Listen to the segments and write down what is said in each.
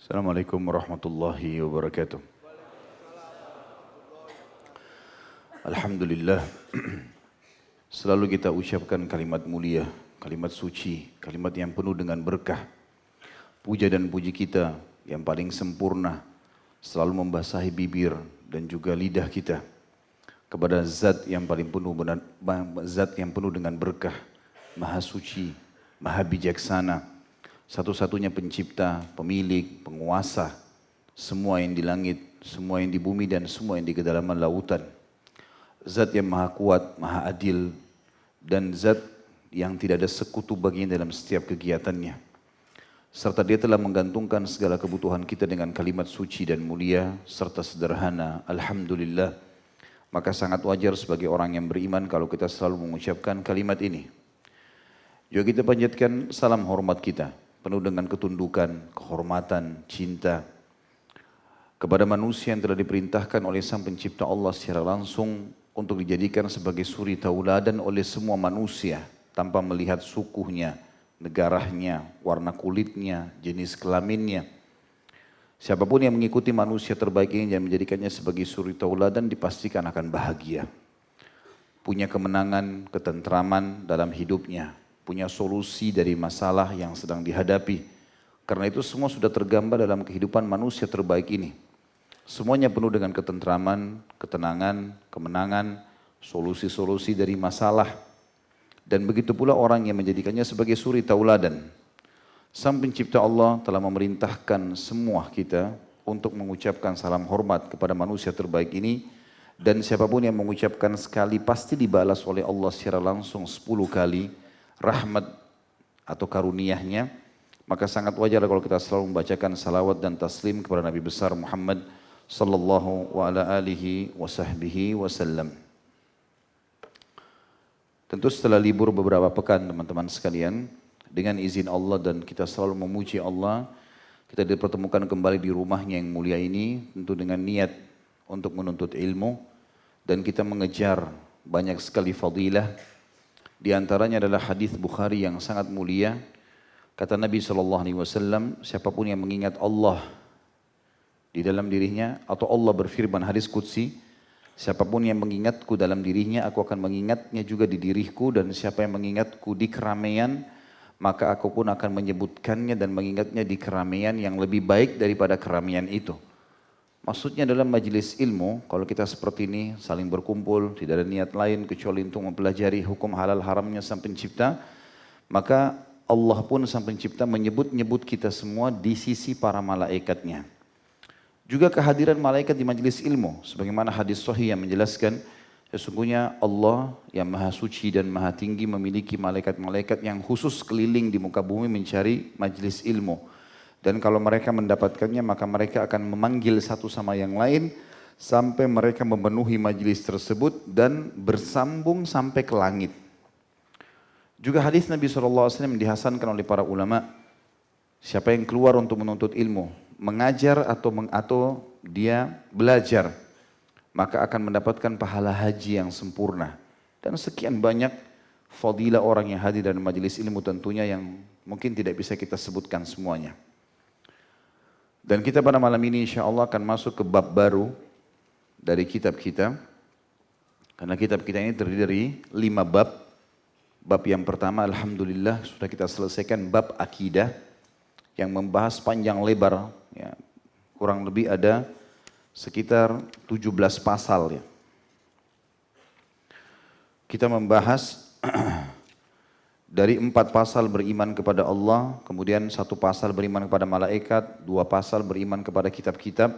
Assalamualaikum warahmatullahi wabarakatuh. Alhamdulillah, selalu kita ucapkan kalimat mulia, kalimat suci, kalimat yang penuh dengan berkah. Puja dan puji kita yang paling sempurna selalu membasahi bibir dan juga lidah kita kepada zat yang paling penuh zat yang penuh dengan berkah, maha suci, maha bijaksana, satu-satunya pencipta, pemilik, penguasa, semua yang di langit, semua yang di bumi dan semua yang di kedalaman lautan. Zat yang maha kuat, maha adil, dan zat yang tidak ada sekutu baginya dalam setiap kegiatannya. Serta dia telah menggantungkan segala kebutuhan kita dengan kalimat suci dan mulia, serta sederhana, Alhamdulillah. Maka sangat wajar sebagai orang yang beriman kalau kita selalu mengucapkan kalimat ini. Juga kita panjatkan salam hormat kita, penuh dengan ketundukan, kehormatan, cinta kepada manusia yang telah diperintahkan oleh Sang Pencipta Allah secara langsung untuk dijadikan sebagai suri tauladan oleh semua manusia tanpa melihat sukunya, negaranya, warna kulitnya, jenis kelaminnya. Siapapun yang mengikuti manusia terbaik ini dan menjadikannya sebagai suri tauladan dipastikan akan bahagia. Punya kemenangan, ketentraman dalam hidupnya. Punya solusi dari masalah yang sedang dihadapi. Karena itu semua sudah tergambar dalam kehidupan manusia terbaik ini. Semuanya penuh dengan ketentraman, ketenangan, kemenangan, solusi-solusi dari masalah. Dan begitu pula orang yang menjadikannya sebagai suri tauladan. Sang Pencipta Allah telah memerintahkan semua kita untuk mengucapkan salam hormat kepada manusia terbaik ini. Dan siapapun yang mengucapkan sekali pasti dibalas oleh Allah secara langsung 10 kali. Rahmat atau karuniahnya, maka sangat wajar kalau kita selalu membacakan salawat dan taslim kepada Nabi besar Muhammad sallallahu wa ala alihi wa sahbihi wasallam. Tentu setelah libur beberapa pekan teman-teman sekalian, dengan izin Allah dan kita selalu memuji Allah, kita dipertemukan kembali di rumahnya yang mulia ini, tentu dengan niat untuk menuntut ilmu dan kita mengejar banyak sekali fadilah. Di antaranya adalah hadis Bukhari yang sangat mulia. Kata Nabi SAW, siapapun yang mengingat Allah di dalam dirinya, atau Allah berfirman hadis qudsi, siapapun yang mengingatku dalam dirinya, aku akan mengingatnya juga di diriku, dan siapa yang mengingatku di keramaian, maka aku pun akan menyebutkannya dan mengingatnya di keramaian yang lebih baik daripada keramaian itu. Maksudnya dalam majelis ilmu, kalau kita seperti ini saling berkumpul, tidak ada niat lain kecuali untuk mempelajari hukum halal haramnya Sang Pencipta, maka Allah pun Sang Pencipta menyebut-nyebut kita semua di sisi para malaikatnya. Juga kehadiran malaikat di majelis ilmu, sebagaimana hadis sahih yang menjelaskan, sesungguhnya Allah yang maha suci dan maha tinggi memiliki malaikat-malaikat yang khusus keliling di muka bumi mencari majelis ilmu. Dan kalau mereka mendapatkannya maka mereka akan memanggil satu sama yang lain sampai mereka memenuhi majelis tersebut dan bersambung sampai ke langit. Juga hadis Nabi SAW dihasankan oleh para ulama, siapa yang keluar untuk menuntut ilmu, mengajar atau dia belajar, maka akan mendapatkan pahala haji yang sempurna. Dan sekian banyak fadilah orang yang hadir dalam majelis ilmu tentunya yang mungkin tidak bisa kita sebutkan semuanya. Dan kita pada malam ini insya Allah akan masuk ke bab baru dari kitab kita. Karena kitab kita ini terdiri dari 5 bab. Bab yang pertama Alhamdulillah sudah kita selesaikan bab akidah yang membahas panjang lebar. Ya, kurang lebih ada sekitar 17 pasal. Ya. Kita membahas dari 4 pasal beriman kepada Allah, kemudian 1 pasal beriman kepada malaikat, 2 pasal beriman kepada kitab-kitab,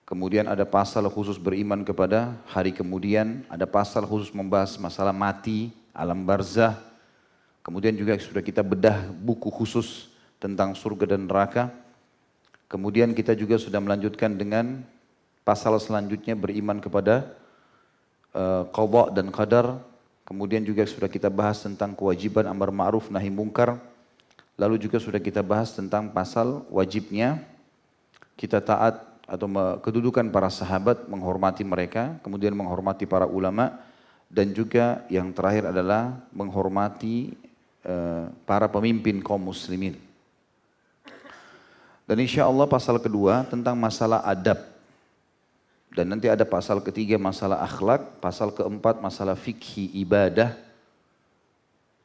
kemudian ada pasal khusus beriman kepada hari kemudian, ada pasal khusus membahas masalah mati, alam barzah, kemudian juga sudah kita bedah buku khusus tentang surga dan neraka, kemudian kita juga sudah melanjutkan dengan pasal selanjutnya beriman kepada qadha dan qadar. Kemudian juga sudah kita bahas tentang kewajiban amar ma'ruf nahi mungkar. Lalu juga sudah kita bahas tentang pasal wajibnya kita taat atau kedudukan para sahabat, menghormati mereka, kemudian menghormati para ulama, dan juga yang terakhir adalah menghormati para pemimpin kaum muslimin. Dan insya Allah pasal kedua tentang masalah adab. Dan nanti ada pasal ketiga masalah akhlak, pasal keempat masalah fikhi ibadah,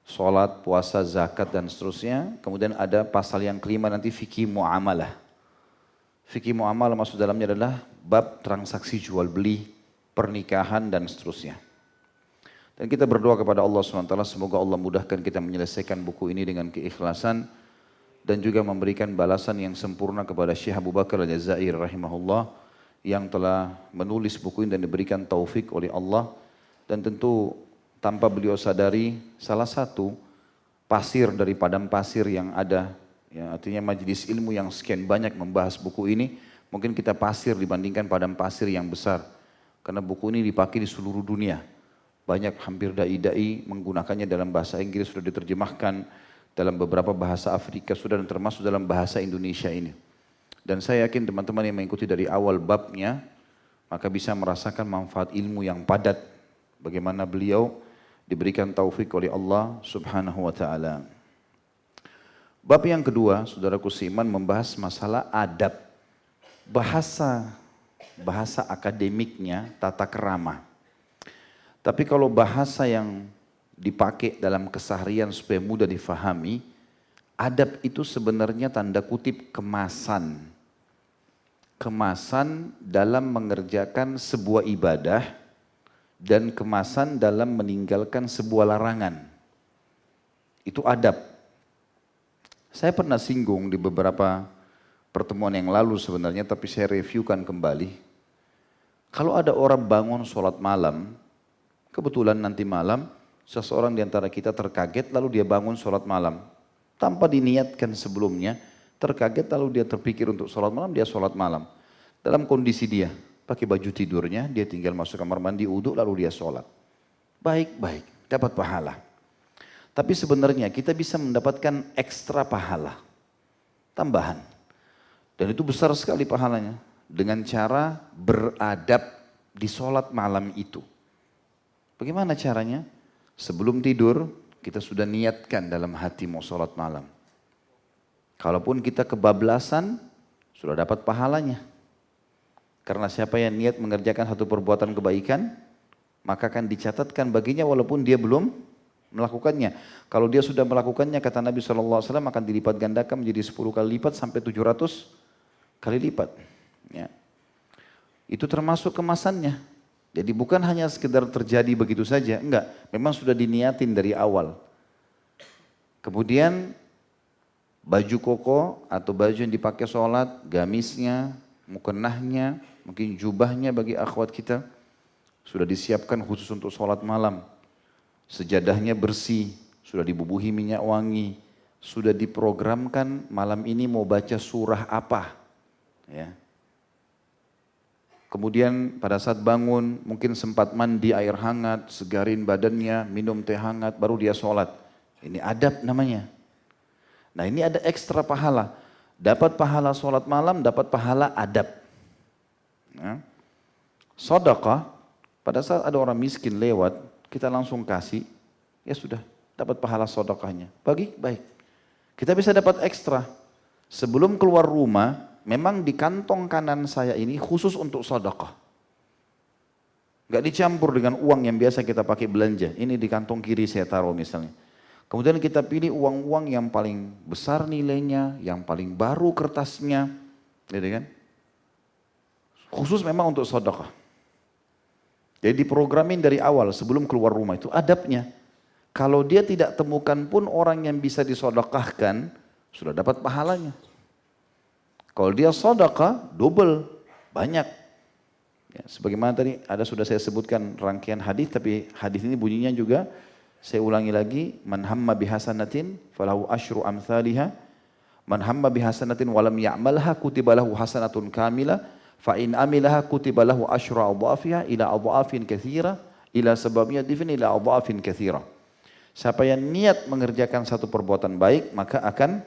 sholat, puasa, zakat dan seterusnya. Kemudian ada pasal yang kelima nanti fikih muamalah. Fikih muamalah maksud dalamnya adalah bab transaksi jual beli, pernikahan dan seterusnya. Dan kita berdoa kepada Allah SWT semoga Allah mudahkan kita menyelesaikan buku ini dengan keikhlasan dan juga memberikan balasan yang sempurna kepada Syekh Abu Bakar Al-Jazair rahimahullah yang telah menulis buku ini dan diberikan taufik oleh Allah. Dan tentu tanpa beliau sadari salah satu pasir dari padang pasir yang ada, ya, artinya majelis ilmu yang sekian banyak membahas buku ini, mungkin kita pasir dibandingkan padang pasir yang besar. Karena buku ini dipakai di seluruh dunia. Banyak hampir dai-dai menggunakannya dalam bahasa Inggris, sudah diterjemahkan dalam beberapa bahasa Afrika sudah, dan termasuk dalam bahasa Indonesia ini. Dan saya yakin teman-teman yang mengikuti dari awal babnya, maka bisa merasakan manfaat ilmu yang padat. Bagaimana beliau diberikan taufik oleh Allah Subhanahu wa ta'ala. Bab yang kedua, saudaraku seiman, membahas masalah adab. Bahasa akademiknya tata kerama. Tapi kalau bahasa yang dipakai dalam keseharian supaya mudah difahami, adab itu sebenarnya tanda kutip kemasan. Kemasan dalam mengerjakan sebuah ibadah dan kemasan dalam meninggalkan sebuah larangan. Itu adab. Saya pernah singgung di beberapa pertemuan yang lalu sebenarnya, tapi saya reviewkan kembali. Kalau ada orang bangun sholat malam, kebetulan nanti malam, seseorang di antara kita terkaget lalu dia bangun sholat malam. Tanpa diniatkan sebelumnya, terkaget lalu dia terpikir untuk sholat malam, dia sholat malam. Dalam kondisi dia, pakai baju tidurnya, dia tinggal masuk kamar mandi, uduk, lalu dia sholat. Baik-baik, dapat pahala. Tapi sebenarnya kita bisa mendapatkan ekstra pahala, tambahan. Dan itu besar sekali pahalanya, dengan cara beradab di sholat malam itu. Bagaimana caranya? Sebelum tidur, kita sudah niatkan dalam hati mau sholat malam. Kalaupun kita kebablasan, sudah dapat pahalanya. Karena siapa yang niat mengerjakan satu perbuatan kebaikan, maka akan dicatatkan baginya walaupun dia belum melakukannya. Kalau dia sudah melakukannya, kata Nabi SAW, akan dilipat gandakan menjadi 10 kali lipat sampai 700 kali lipat. Ya. Itu termasuk kemasannya. Jadi bukan hanya sekedar terjadi begitu saja, enggak. Memang sudah diniatin dari awal. Kemudian baju koko atau baju yang dipakai sholat, gamisnya, mukennahnya, mungkin jubahnya bagi akhwat kita, sudah disiapkan khusus untuk sholat malam. Sejadahnya bersih, sudah dibubuhi minyak wangi, sudah diprogramkan malam ini mau baca surah apa. Ya. Kemudian pada saat bangun mungkin sempat mandi air hangat, segarin badannya, minum teh hangat, baru dia sholat. Ini adab namanya. Nah ini ada ekstra pahala. Dapat pahala sholat malam, dapat pahala adab. Ya. Sedekah, pada saat ada orang miskin lewat, kita langsung kasih, ya sudah dapat pahala sedekahnya. Baik. Kita bisa dapat ekstra. Sebelum keluar rumah, memang di kantong kanan saya ini khusus untuk sedekah. Gak dicampur dengan uang yang biasa kita pakai belanja. Ini di kantong kiri saya taruh misalnya. Kemudian kita pilih uang-uang yang paling besar nilainya, yang paling baru kertasnya. Gitu kan? Khusus memang untuk sedekah. Jadi diprogramin dari awal sebelum keluar rumah itu adabnya. Kalau dia tidak temukan pun orang yang bisa disedekahkan, sudah dapat pahalanya. Kalau dia sedekah, double, banyak. Ya, sebagaimana tadi sudah saya sebutkan rangkaian hadis, tapi hadis ini bunyinya juga, saya ulangi lagi, man hamma bihasanatin falahu asyru amthaliha, man hamma bihasanatin walam ya'malha kutiba lahu hasanatun kamila, fa in amilaha kutiba lahu asyru adhafiha ila adhafin katsira, ila sababnya difin ila adhafin katsira. Siapa yang niat mengerjakan satu perbuatan baik, maka akan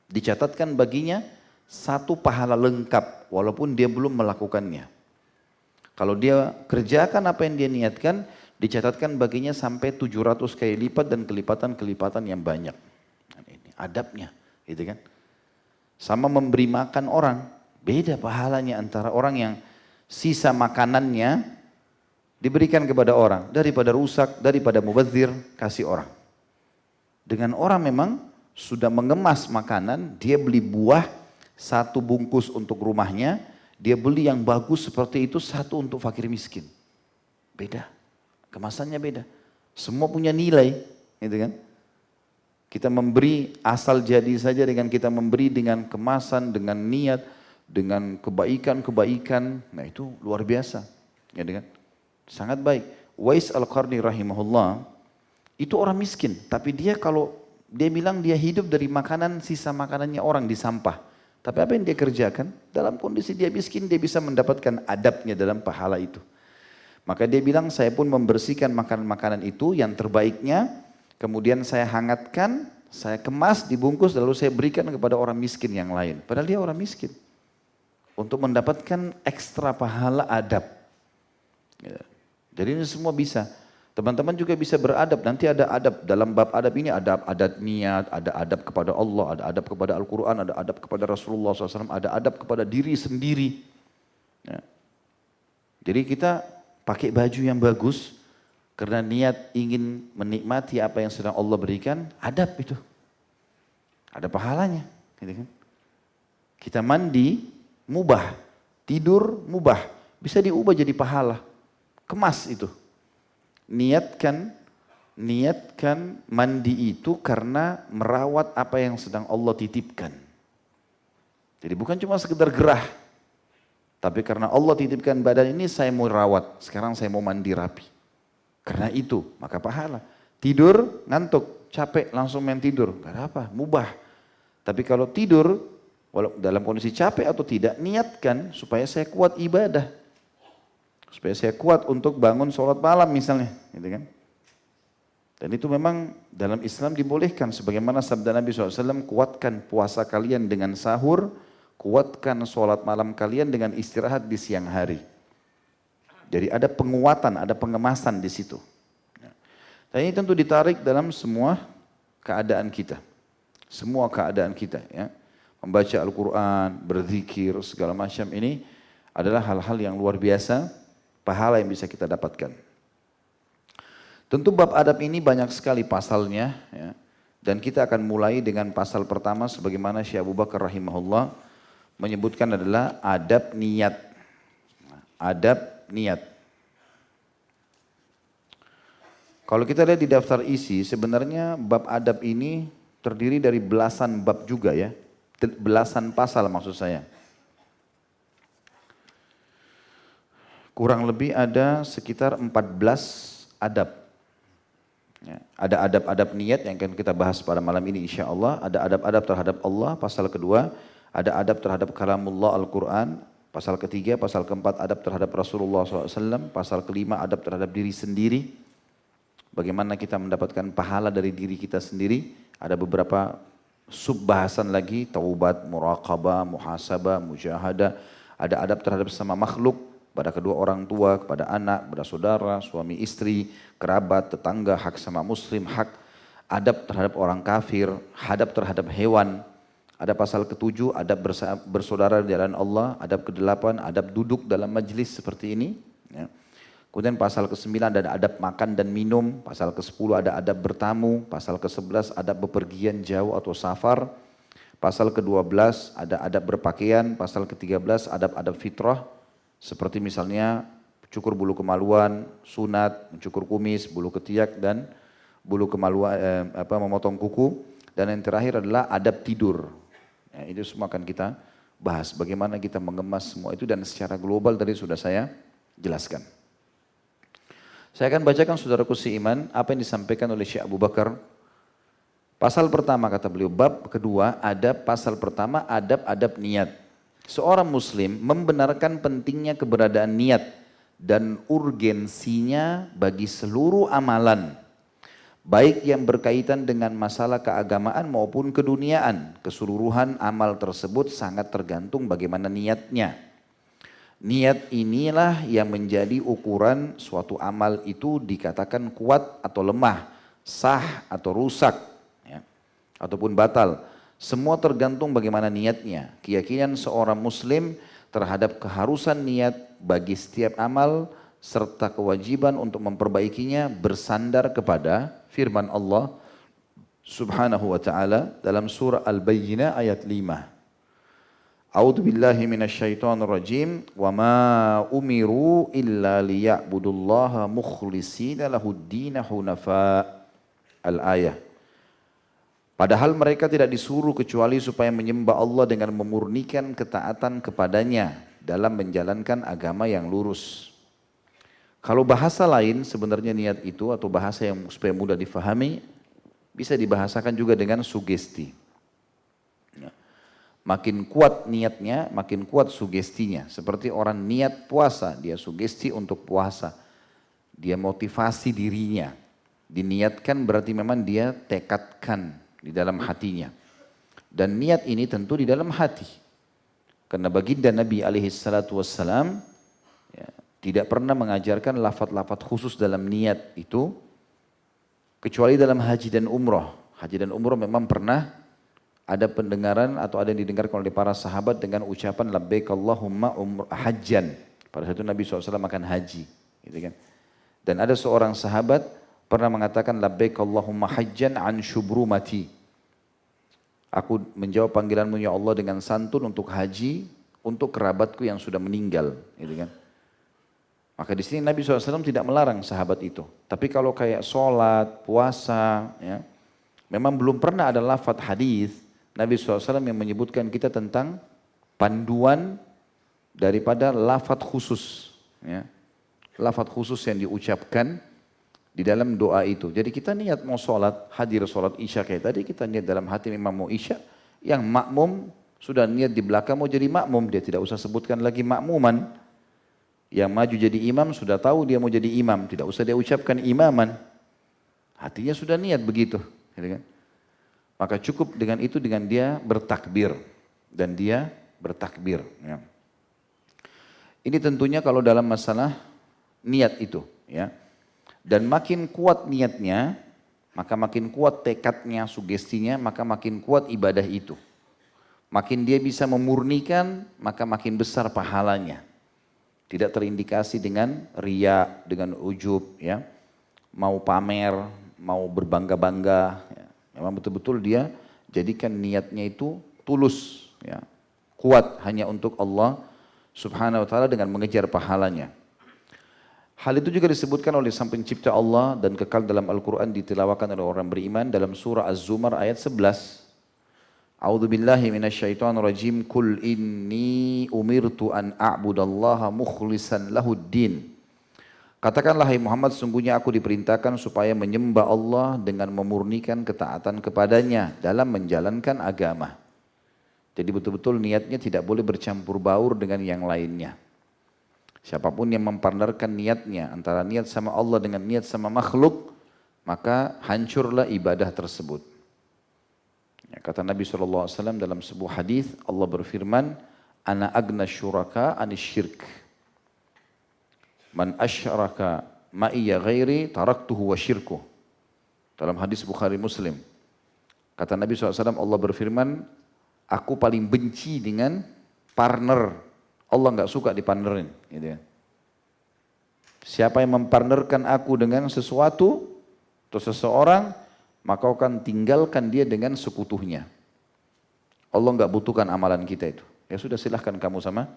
dicatatkan baginya satu pahala lengkap walaupun dia belum melakukannya. Kalau dia kerjakan apa yang dia niatkan, dicatatkan baginya sampai 700 kali lipat dan kelipatan-kelipatan yang banyak. Ini adabnya, gitu kan? sama memberi makan orang. Beda pahalanya antara orang yang sisa makanannya diberikan kepada orang. Daripada rusak, daripada mubazir, kasih orang. Dengan orang memang sudah mengemas makanan, dia beli buah, satu bungkus untuk rumahnya, dia beli yang bagus seperti itu, satu untuk fakir miskin. Beda, kemasannya beda. Semua punya nilai, gitu kan? Kita memberi asal jadi saja dengan kita memberi dengan kemasan, dengan niat, dengan kebaikan-kebaikan, nah itu luar biasa, gitu kan? Sangat baik. Wais Al-Qarni rahimahullah, itu orang miskin, tapi dia kalau dia bilang dia hidup dari makanan, sisa makanannya orang di sampah. Tapi apa yang dia kerjakan? Dalam kondisi dia miskin, dia bisa mendapatkan adabnya dalam pahala itu. Maka dia bilang, saya pun membersihkan makanan-makanan itu yang terbaiknya, kemudian saya hangatkan, saya kemas, dibungkus, lalu saya berikan kepada orang miskin yang lain. Padahal dia orang miskin. Untuk mendapatkan ekstra pahala adab. Jadi ini semua bisa. Teman-teman juga bisa beradab. Nanti ada adab. Dalam bab adab ini ada adab niat, ada adab kepada Allah, ada adab kepada Al-Quran, ada adab kepada Rasulullah SAW, ada adab kepada diri sendiri. Ya. Jadi kita pakai baju yang bagus, karena niat ingin menikmati apa yang sedang Allah berikan, adab itu. Ada pahalanya. Gitu kan? Kita mandi, mubah. Tidur, mubah. Bisa diubah jadi pahala. Kemas itu. Niatkan mandi itu karena merawat apa yang sedang Allah titipkan. Jadi bukan cuma sekedar gerah. Tapi karena Allah titipkan badan ini saya mau rawat. Sekarang saya mau mandi rapi. Karena itu maka pahala. Tidur ngantuk, capek langsung main tidur. Gak ada apa, mubah. Tapi kalau tidur walau dalam kondisi capek atau tidak, niatkan supaya saya kuat ibadah. Supaya saya kuat untuk bangun sholat malam misalnya, gitu kan? Dan itu memang dalam Islam dibolehkan, sebagaimana sabda Nabi SAW, kuatkan puasa kalian dengan sahur, kuatkan sholat malam kalian dengan istirahat di siang hari. Jadi ada penguatan, ada pengemasan di situ. Dan ini tentu ditarik dalam semua keadaan kita, semua keadaan kita, ya. Membaca Al-Quran, berzikir, segala macam ini adalah hal-hal yang luar biasa. Pahala yang bisa kita dapatkan. Tentu bab adab ini banyak sekali pasalnya, ya. Dan kita akan mulai dengan pasal pertama sebagaimana Syekh Abu Bakar rahimahullah menyebutkan adalah adab niat. Adab niat. Kalau kita lihat di daftar isi, sebenarnya bab adab ini terdiri dari belasan bab juga, ya. Belasan pasal maksud saya. Kurang lebih ada sekitar 14 adab. Ya, ada adab-adab niat yang akan kita bahas pada malam ini insya Allah. Ada adab-adab terhadap Allah, pasal kedua. Ada adab terhadap kalamullah Al-Quran, pasal ketiga. Pasal keempat adab terhadap Rasulullah SAW. Pasal kelima adab terhadap diri sendiri. Bagaimana kita mendapatkan pahala dari diri kita sendiri. Ada beberapa sub-bahasan lagi, taubat, muraqabah, muhasabah, mujahadah. Ada adab terhadap sama makhluk, pada kedua orang tua, kepada anak, pada saudara, suami istri, kerabat, tetangga, hak sama muslim, hak adab terhadap orang kafir, adab terhadap hewan. Ada pasal ke-7, adab bersaudara di jalan Allah, adab ke-8, adab duduk dalam majlis seperti ini. Ya. Kemudian pasal ke-9 ada adab makan dan minum, pasal ke-10 ada adab bertamu, pasal ke-11 adab bepergian jauh atau safar, pasal ke-12 ada adab berpakaian, pasal ke-13 adab-adab fitrah, seperti misalnya cukur bulu kemaluan, sunat, mencukur kumis, bulu ketiak dan bulu kemaluan, memotong kuku. Dan yang terakhir adalah adab tidur. Ya, itu semua akan kita bahas. Bagaimana kita mengemas semua itu dan secara global tadi sudah saya jelaskan. Saya akan bacakan saudaraku seiman apa yang disampaikan oleh Syekh Abu Bakar. Pasal pertama kata beliau, bab kedua adab, pasal pertama adab-adab niat. Seorang muslim membenarkan pentingnya keberadaan niat dan urgensinya bagi seluruh amalan, baik yang berkaitan dengan masalah keagamaan maupun keduniaan. Keseluruhan amal tersebut sangat tergantung bagaimana niatnya. Niat inilah yang menjadi ukuran suatu amal itu dikatakan kuat atau lemah, sah atau rusak, ya, ataupun batal. Semua tergantung bagaimana niatnya. Keyakinan seorang muslim terhadap keharusan niat bagi setiap amal serta kewajiban untuk memperbaikinya bersandar kepada firman Allah Subhanahu wa taala dalam surah Al-Bayyinah ayat 5. A'udzu billahi minasyaitonir rajim wa ma umiru illa liya'budullaha mukhlishina lahud-din hunafa. Al-ayah. Padahal mereka tidak disuruh kecuali supaya menyembah Allah dengan memurnikan ketaatan kepadanya dalam menjalankan agama yang lurus. Kalau bahasa lain sebenarnya niat itu atau bahasa yang supaya mudah difahami bisa dibahasakan juga dengan sugesti. Makin kuat niatnya, makin kuat sugestinya. Seperti orang niat puasa, dia sugesti untuk puasa. Dia motivasi dirinya. Diniatkan berarti memang dia tekadkan di dalam hatinya. Dan niat ini tentu di dalam hati. Karena baginda Nabi SAW tidak pernah mengajarkan lafaz-lafaz khusus dalam niat itu. Kecuali dalam haji dan umroh. Haji dan umroh memang pernah ada pendengaran atau ada yang didengarkan oleh para sahabat dengan ucapan labbaik Allahumma hajjan. Pada saat itu Nabi SAW akan haji. Gitu kan. Dan ada seorang sahabat pernah mengatakan labbaik Allahumma hajjan an syubrumati. Aku menjawab panggilanmu ya Allah dengan santun untuk haji untuk kerabatku yang sudah meninggal. Gitu kan. Maka di sini Nabi SAW tidak melarang sahabat itu. Tapi kalau kayak sholat, puasa, ya, memang belum pernah ada lafaz hadis Nabi SAW yang menyebutkan kita tentang panduan daripada lafaz khusus. Ya. Lafaz khusus yang diucapkan di dalam doa itu. Jadi kita niat mau sholat, hadir sholat isya kayak tadi, kita niat dalam hati memang mau isya. Yang makmum sudah niat di belakang mau jadi makmum, dia tidak usah sebutkan lagi makmuman. Yang maju jadi imam sudah tahu dia mau jadi imam, tidak usah dia ucapkan imaman. Hatinya sudah niat begitu. Gitu kan? Maka cukup dengan itu dengan dia bertakbir dan dia bertakbir. Ya. Ini tentunya kalau dalam masalah niat itu, ya. Dan makin kuat niatnya, maka makin kuat tekadnya, sugestinya, maka makin kuat ibadah itu. Makin dia bisa memurnikan, maka makin besar pahalanya. Tidak terindikasi dengan riya, dengan ujub, ya. Mau pamer, mau berbangga-bangga. Ya. Memang betul-betul dia jadikan niatnya itu tulus, ya, kuat hanya untuk Allah Subhanahu wa taala dengan mengejar pahalanya. Hal itu juga disebutkan oleh Sang Pencipta Allah dan kekal dalam Al-Quran ditilawakan oleh orang beriman dalam surah Az-Zumar ayat 11. A'udzu billahi minasyaitonir rajim. Qul inni umirtu an a'budallaha mukhlishan lahuddin. Katakanlah hai Muhammad, sungguhnya aku diperintahkan supaya menyembah Allah dengan memurnikan ketaatan kepadanya dalam menjalankan agama. Jadi betul-betul niatnya tidak boleh bercampur baur dengan yang lainnya. Siapapun yang mempartnerkan niatnya antara niat sama Allah dengan niat sama makhluk, maka hancurlah ibadah tersebut. Ya, kata Nabi SAW dalam sebuah hadis, Allah berfirman, Ana agna syuraka anis syirk. Man asyraka ma'iyya ghairi taraktuhu wa syirkuh. Dalam hadis Bukhari Muslim. Kata Nabi SAW, Allah berfirman, aku paling benci dengan partner. Allah enggak suka dipartnerin. Gitu ya. Siapa yang mempartnerkan aku dengan sesuatu atau seseorang, maka akan tinggalkan dia dengan sekutunya. Allah enggak butuhkan amalan kita itu. Ya sudah, silahkan kamu sama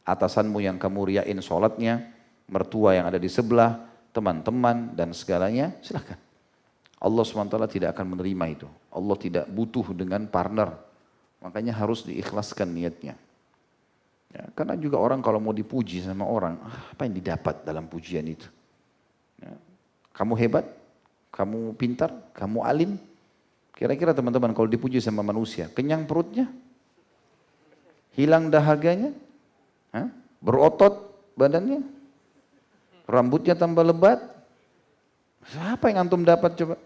atasanmu yang kamu riain sholatnya, mertua yang ada di sebelah, teman-teman dan segalanya, silahkan. Allah SWT tidak akan menerima itu. Allah tidak butuh dengan partner. Makanya harus diikhlaskan niatnya. Ya, karena juga orang kalau mau dipuji sama orang, apa yang didapat dalam pujian itu? Ya, kamu hebat, kamu pintar, kamu alim. Kira-kira teman-teman kalau dipuji sama manusia, kenyang perutnya? Hilang dahaganya? Berotot badannya? Rambutnya tambah lebat. Apa yang antum dapat coba?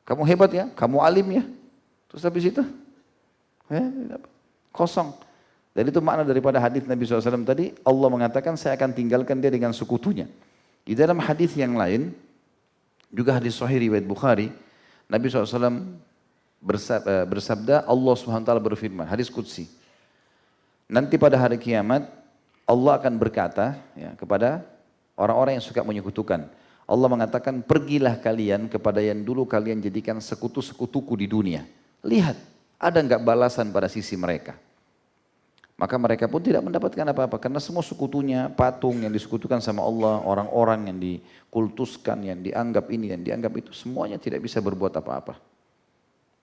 Kamu hebat ya, kamu alim ya. Terus habis itu, kosong. Dan itu makna daripada hadis Nabi SAW tadi. Allah mengatakan saya akan tinggalkan dia dengan sekutunya. Di dalam hadis yang lain, juga hadis Sahih riwayat Bukhari, Nabi SAW bersabda, Allah SWT berfirman, hadis qudsi. Nanti pada hari kiamat, Allah akan berkata ya, kepada orang-orang yang suka menyekutukan. Allah mengatakan, pergilah kalian kepada yang dulu kalian jadikan sekutu-sekutuku di dunia. Lihat, ada enggak balasan pada sisi mereka? Maka mereka pun tidak mendapatkan apa-apa. Karena semua sekutunya, patung yang disekutukan sama Allah, orang-orang yang dikultuskan, yang dianggap ini, yang dianggap itu, semuanya tidak bisa berbuat apa-apa.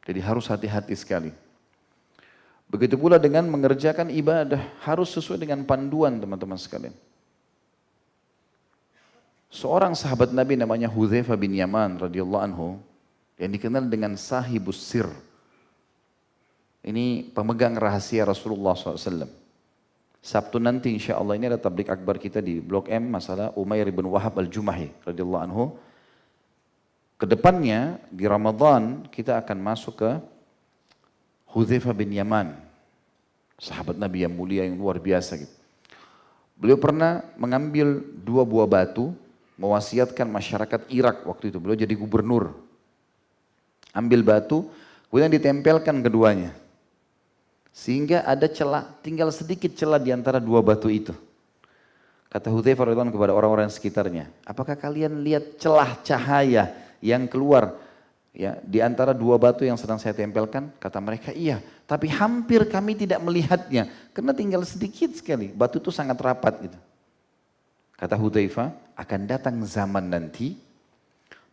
Jadi harus hati-hati sekali. Begitu pula dengan mengerjakan ibadah, harus sesuai dengan panduan teman-teman sekalian. Seorang sahabat Nabi namanya Hudzaifah bin Yaman radhiyallahu anhu, yang dikenal dengan sahibus sir. Ini pemegang rahasia Rasulullah SAW. Sabtu nanti insya Allah ini ada tablik akbar kita di Blok M, masalah Umair bin Wahab al-Jumahi radhiyallahu anhu. Kedepannya di Ramadan kita akan masuk ke Hudzaifah bin Yaman, sahabat Nabi yang mulia yang luar biasa gitu. Beliau pernah mengambil 2 buah batu, mewasiatkan masyarakat Irak waktu itu. Beliau jadi gubernur. Ambil batu, kemudian ditempelkan keduanya. Sehingga ada celah, tinggal sedikit celah di antara 2 batu itu. Kata Hudzaifah radhiyallahu anhu kepada orang-orang sekitarnya, apakah kalian lihat celah cahaya yang keluar ya di antara 2 batu yang sedang saya tempelkan? Kata mereka, iya. Tapi hampir kami tidak melihatnya karena tinggal sedikit sekali. Batu itu sangat rapat gitu. Kata Hudzaifah, akan datang zaman nanti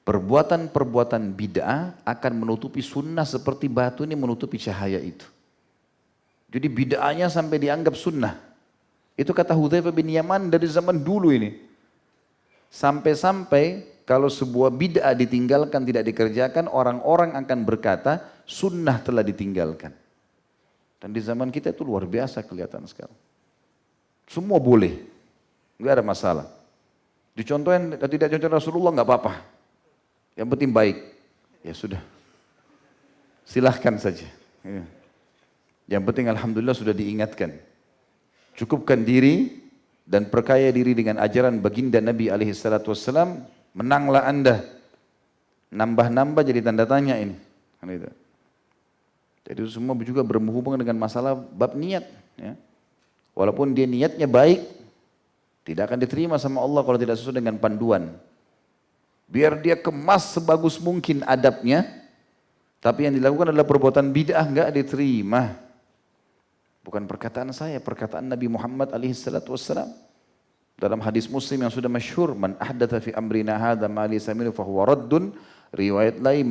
perbuatan-perbuatan bid'ah akan menutupi sunnah seperti batu ini menutupi cahaya itu. Jadi bid'ahnya sampai dianggap sunnah. Itu kata Hudzaifah bin Yaman dari zaman dulu ini. Sampai-sampai kalau sebuah bid'ah ditinggalkan, tidak dikerjakan, orang-orang akan berkata, sunnah telah ditinggalkan. Dan di zaman kita itu luar biasa kelihatan sekarang. Semua boleh, enggak ada masalah. Dicontohin, tidak contoh Rasulullah enggak apa-apa. Yang penting baik. Ya sudah, silahkan saja. Yang penting alhamdulillah sudah diingatkan. Cukupkan diri dan perkaya diri dengan ajaran baginda Nabi SAW. Menanglah Anda. Nambah-nambah jadi tanda tanya ini. Jadi itu semua juga berhubungan dengan masalah bab niat. Ya. Walaupun dia niatnya baik, tidak akan diterima sama Allah kalau tidak sesuai dengan panduan. Biar dia kemas sebagus mungkin adabnya, tapi yang dilakukan adalah perbuatan bid'ah, enggak diterima. Bukan perkataan saya, perkataan Nabi Muhammad SAW. Dalam hadis Muslim yang sudah masyhur, man ahdatha fi amrina hadza ma laysa minhu fa huwa raddun, riwayat lain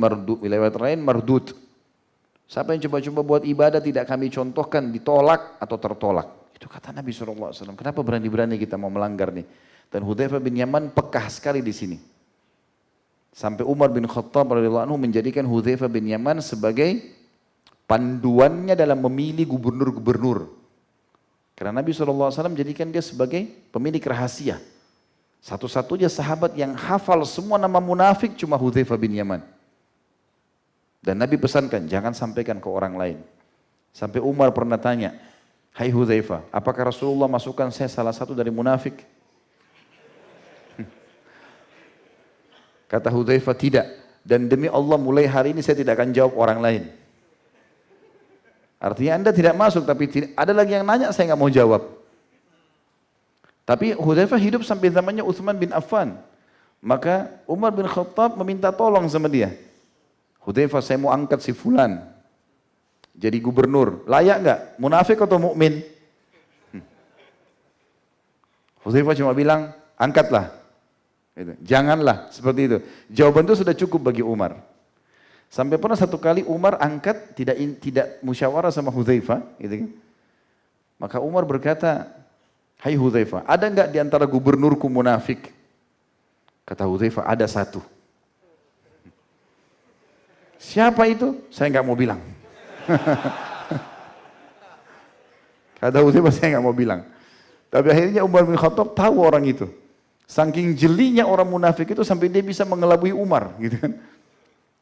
mardud. Siapa yang coba-coba buat ibadah tidak kami contohkan, ditolak atau tertolak. Itu kata Nabi SAW. Kenapa berani-berani kita mau melanggar nih? Dan Hudzaifah bin Yaman pekah sekali di sini. Sampai Umar bin Khattab radhiyallahu anhu menjadikan Hudzaifah bin Yaman sebagai panduannya dalam memilih gubernur-gubernur. Karena Nabi SAW jadikan dia sebagai pemilik rahasia. Satu-satunya sahabat yang hafal semua nama munafik cuma Hudzaifah bin Yaman. Dan Nabi pesankan, jangan sampaikan ke orang lain. Sampai Umar pernah tanya, hai Hudzaifah, apakah Rasulullah masukkan saya salah satu dari munafik? Kata Hudzaifah, tidak. Dan demi Allah mulai hari ini saya tidak akan jawab orang lain. Artinya Anda tidak masuk, tapi ada lagi yang nanya, saya nggak mau jawab. Tapi Hudzaifah hidup sampai zamannya Utsman bin Affan. Maka Umar bin Khattab meminta tolong sama dia. Hudzaifah, saya mau angkat si fulan jadi gubernur. Layak nggak? Munafik atau mukmin? Hudzaifah cuma bilang, angkatlah. Janganlah, seperti itu. Jawaban itu sudah cukup bagi Umar. Sampai pernah satu kali Umar angkat, tidak musyawarah sama Hudzaifah, gitu kan. Maka Umar berkata, hai Hudzaifah, ada enggak di antara gubernurku munafik? Kata Hudzaifah, ada satu. Siapa itu? Saya enggak mau bilang. Kata Hudzaifah, saya enggak mau bilang. Tapi akhirnya Umar bin Khattab tahu orang itu. Saking jelinya orang munafik itu sampai dia bisa mengelabui Umar, gitu kan.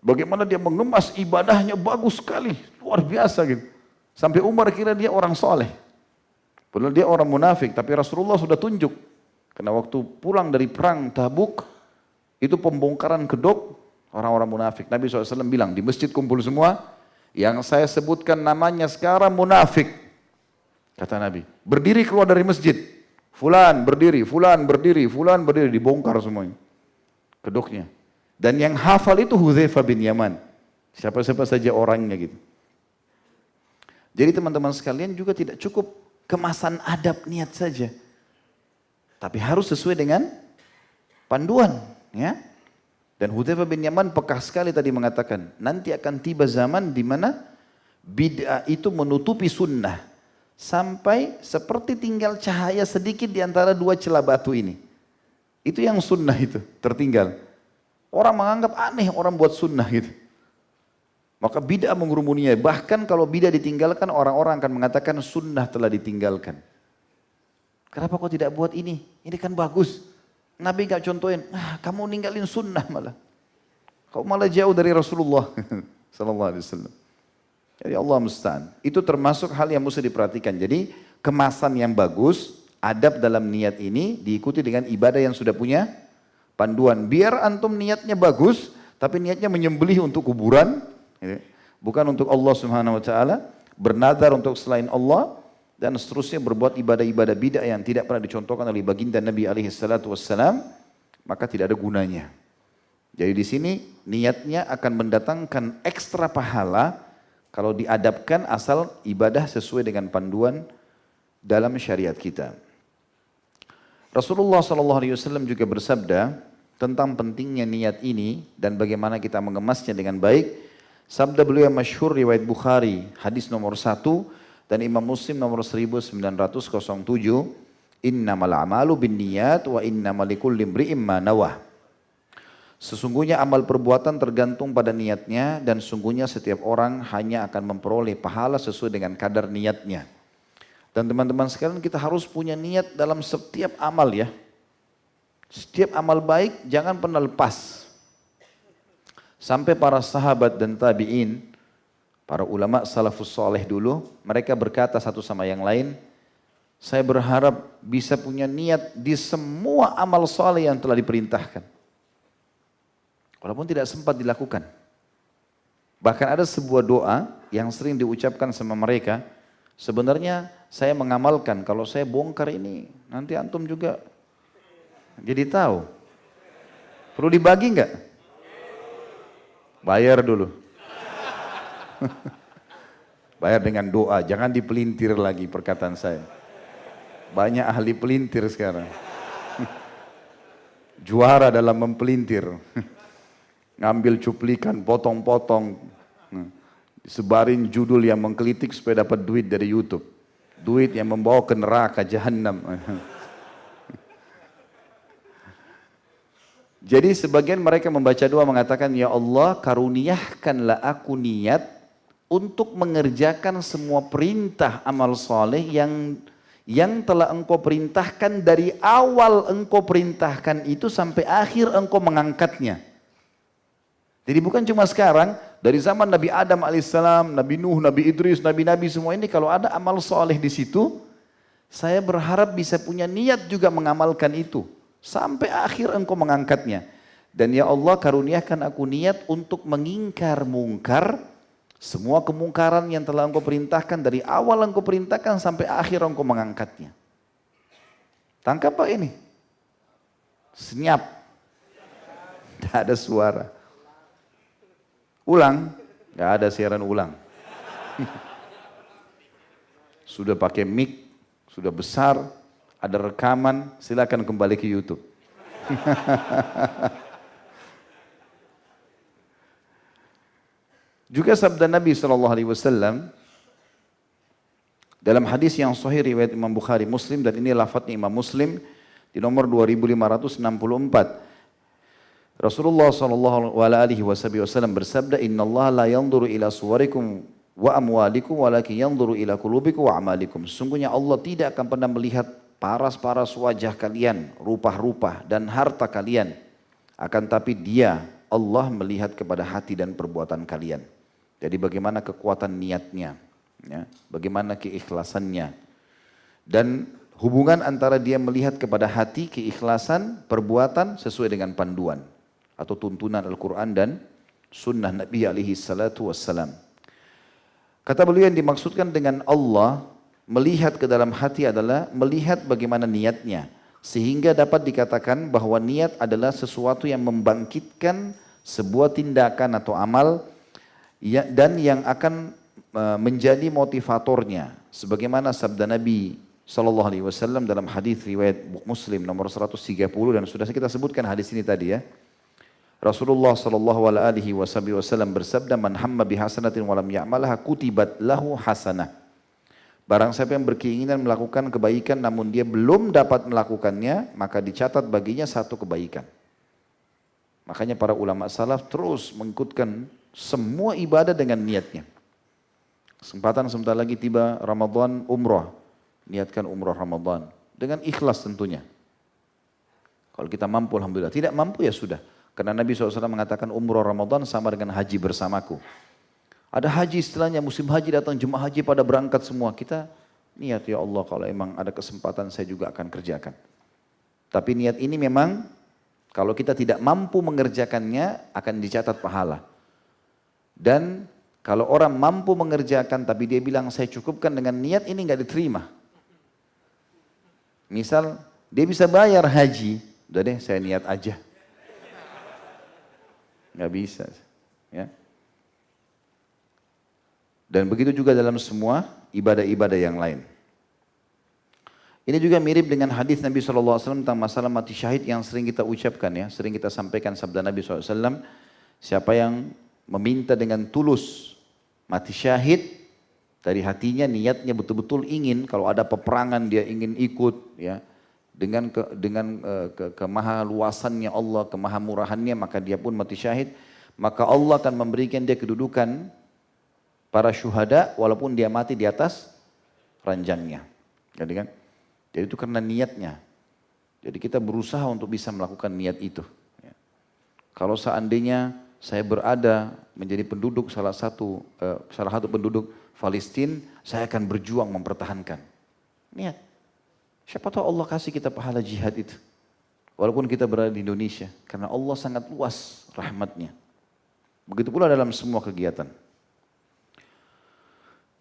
Bagaimana dia mengemas ibadahnya bagus sekali, luar biasa gitu. Sampai Umar kira dia orang soleh. Padahal dia orang munafik, tapi Rasulullah sudah tunjuk. Karena waktu pulang dari perang Tabuk, itu pembongkaran kedok orang-orang munafik. Nabi SAW bilang, di masjid kumpul semua, Yang saya sebutkan namanya sekarang munafik. Kata Nabi, berdiri keluar dari masjid. Fulan berdiri, fulan berdiri, fulan berdiri. Dibongkar semuanya. Kedoknya. Dan yang hafal itu Hudzaifah bin Yaman. Siapa-siapa saja orangnya gitu. Jadi teman-teman sekalian juga tidak cukup kemasan adab niat saja. Tapi harus sesuai dengan panduan. Ya. Dan Hudzaifah bin Yaman peka sekali tadi mengatakan, nanti akan tiba zaman di mana bid'ah itu menutupi sunnah. Sampai seperti tinggal cahaya sedikit di antara dua celah batu ini. Itu yang sunnah itu, tertinggal. Orang menganggap aneh orang buat sunnah gitu. Maka bid'ah mengerumunia. Bahkan kalau bid'ah ditinggalkan, orang-orang akan mengatakan sunnah telah ditinggalkan. Kenapa kau tidak buat ini? Ini kan bagus. Nabi gak contohin, kamu ninggalin sunnah malah. Kau malah jauh dari Rasulullah sallallahu alaihi wasallam. Jadi Allah musta'an. Itu termasuk hal yang mesti diperhatikan. Jadi kemasan yang bagus, adab dalam niat ini diikuti dengan ibadah yang sudah punya panduan. Biar antum niatnya bagus, tapi niatnya menyembelih untuk kuburan, bukan untuk Allah Subhanahu wa taala, bernadar untuk selain Allah, dan seterusnya berbuat ibadah-ibadah bid'ah yang tidak pernah dicontohkan oleh baginda Nabi alaihi salatu wassalam, maka tidak ada gunanya. Jadi di sini niatnya akan mendatangkan ekstra pahala kalau diadabkan asal ibadah sesuai dengan panduan dalam syariat kita. Rasulullah SAW juga bersabda tentang pentingnya niat ini dan bagaimana kita mengemasnya dengan baik. Sabda beliau yang masyhur riwayat Bukhari, hadis nomor 1, dan Imam Muslim nomor 1907, innamal a'malu binniyat wa innamal likulli imri'in ma nawah. Sesungguhnya amal perbuatan tergantung pada niatnya dan sungguhnya setiap orang hanya akan memperoleh pahala sesuai dengan kadar niatnya. Dan teman-teman sekalian, kita harus punya niat dalam setiap amal ya. Setiap amal baik jangan pernah lepas. Sampai para sahabat dan tabi'in, para ulama salafus soleh dulu, mereka berkata satu sama yang lain, saya berharap bisa punya niat di semua amal soleh yang telah diperintahkan. Walaupun tidak sempat dilakukan. Bahkan ada sebuah doa yang sering diucapkan sama mereka, sebenarnya saya mengamalkan, kalau saya bongkar ini, nanti antum juga jadi tahu. Perlu dibagi enggak? Bayar dulu. Bayar dengan doa, jangan dipelintir lagi perkataan saya. Banyak ahli pelintir sekarang. Juara dalam mempelintir. Ngambil cuplikan, potong-potong. Sebarin judul yang menggelitik supaya dapat duit dari YouTube. Duit yang membawa ke neraka jahanam. Jadi sebagian mereka membaca doa mengatakan, ya Allah karuniakanlah aku niat untuk mengerjakan semua perintah amal soleh yang telah engkau perintahkan dari awal engkau perintahkan itu sampai akhir engkau mengangkatnya. Jadi bukan cuma sekarang, dari zaman Nabi Adam alaihissalam, Nabi Nuh, Nabi Idris, Nabi-Nabi semua ini kalau ada amal soleh di situ, saya berharap bisa punya niat juga mengamalkan itu. Sampai akhir engkau mengangkatnya. Dan ya Allah karuniakan aku niat untuk mengingkar mungkar, semua kemungkaran yang telah engkau perintahkan dari awal engkau perintahkan sampai akhir engkau mengangkatnya. Tangkap Pak ini? Senyap. Tidak ada suara. Ulang, nggak ada siaran ulang. Sudah pakai mic, sudah besar, ada rekaman, silakan kembali ke YouTube. Juga sabda Nabi SAW dalam hadis yang sahih riwayat Imam Bukhari Muslim, dan ini lafadznya Imam Muslim di nomor 2564. Rasulullah SAW bersabda, Inna Allah la yanzuru ila suwarikum wa amwalikum walakin yanzuru ila qulubikum wa amalikum. Sesungguhnya Allah tidak akan pernah melihat paras-paras wajah kalian, rupa-rupa dan harta kalian. Akan tapi Dia, Allah melihat kepada hati dan perbuatan kalian. Jadi bagaimana kekuatan niatnya, ya, bagaimana keikhlasannya. Dan hubungan antara dia melihat kepada hati, keikhlasan, perbuatan sesuai dengan panduan atau tuntunan Al-Quran dan sunnah Nabi alaihi salatu wassalam. Kata beliau yang dimaksudkan dengan Allah melihat ke dalam hati adalah melihat bagaimana niatnya. Sehingga dapat dikatakan bahwa niat adalah sesuatu yang membangkitkan sebuah tindakan atau amal dan yang akan menjadi motivatornya. Sebagaimana sabda Nabi SAW dalam hadis riwayat Muslim nomor 130 dan sudah kita sebutkan hadis ini tadi ya. Rasulullah SAW bersabda, "Man hamma bihasanatin walam ya'malha kutibat lahu hasanah." Barang siapa yang berkeinginan melakukan kebaikan namun dia belum dapat melakukannya, maka dicatat baginya satu kebaikan. Makanya para ulama salaf terus mengikutkan semua ibadah dengan niatnya. Kesempatan sebentar lagi tiba Ramadan umrah, niatkan umrah Ramadan dengan ikhlas tentunya. Kalau kita mampu alhamdulillah, tidak mampu ya sudah. Karena Nabi SAW mengatakan umrah Ramadan sama dengan haji bersamaku. Ada haji istilahnya, musim haji datang, jemaah haji pada berangkat semua. Kita niat, ya Allah kalau emang ada kesempatan saya juga akan kerjakan. Tapi niat ini memang kalau kita tidak mampu mengerjakannya akan dicatat pahala. Dan kalau orang mampu mengerjakan tapi dia bilang saya cukupkan dengan niat, ini nggak diterima. Misal dia bisa bayar haji, udah deh saya niat aja. Nggak bisa. Ya. Dan begitu juga dalam semua ibadah-ibadah yang lain. Ini juga mirip dengan hadis Nabi SAW tentang masalah mati syahid yang sering kita ucapkan ya. Sering kita sampaikan sabda Nabi SAW. Siapa yang meminta dengan tulus mati syahid dari hatinya, niatnya betul-betul ingin, kalau ada peperangan dia ingin ikut ya. Dengan kemahaluasannya Allah, kemahamurahannya, maka dia pun mati syahid. Maka Allah akan memberikan dia kedudukan para syuhada walaupun dia mati di atas ranjangnya. Jadi itu karena niatnya. Jadi kita berusaha untuk bisa melakukan niat itu. Kalau seandainya saya berada menjadi penduduk salah satu penduduk Palestina, saya akan berjuang mempertahankan. Niat. Siapa tahu Allah kasih kita pahala jihad itu. Walaupun kita berada di Indonesia. Karena Allah sangat luas rahmatnya. Begitu pula dalam semua kegiatan.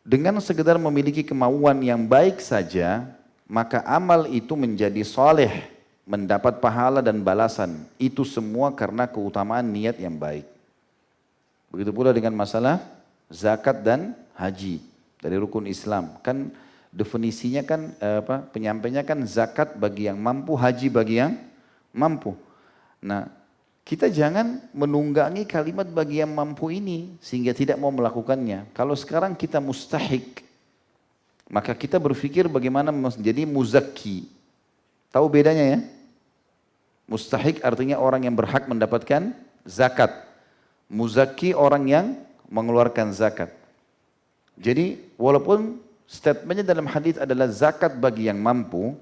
Dengan sekedar memiliki kemauan yang baik saja, maka amal itu menjadi soleh, mendapat pahala dan balasan. Itu semua karena keutamaan niat yang baik. Begitu pula dengan masalah zakat dan haji dari rukun Islam. Kan definisinya kan penyampainya kan zakat bagi yang mampu, haji bagi yang mampu. Nah, kita jangan menunggangi kalimat bagi yang mampu ini sehingga tidak mau melakukannya. Kalau sekarang kita mustahik, maka kita berpikir bagaimana menjadi muzakki. Tahu bedanya ya? Mustahik artinya orang yang berhak mendapatkan zakat. Muzakki orang yang mengeluarkan zakat. Jadi walaupun statementnya dalam hadis adalah zakat bagi yang mampu,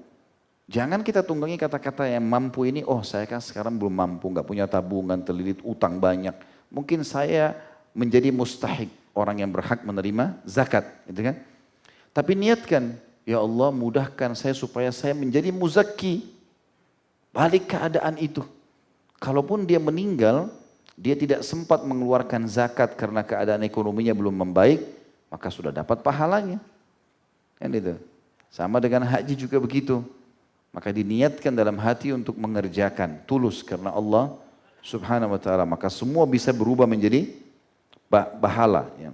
jangan kita tunggangi kata-kata yang mampu ini, oh saya kan sekarang belum mampu, nggak punya tabungan, terlilit utang banyak. Mungkin saya menjadi mustahik, orang yang berhak menerima zakat. Gitu kan? Tapi niatkan, ya Allah mudahkan saya supaya saya menjadi muzakki. Balik keadaan itu. Kalaupun dia meninggal, dia tidak sempat mengeluarkan zakat karena keadaan ekonominya belum membaik, maka sudah dapat pahalanya. Kan itu. Sama dengan haji juga begitu. Maka diniatkan dalam hati untuk mengerjakan tulus karena Allah Subhanahu wa taala, maka semua bisa berubah menjadi pahala ya.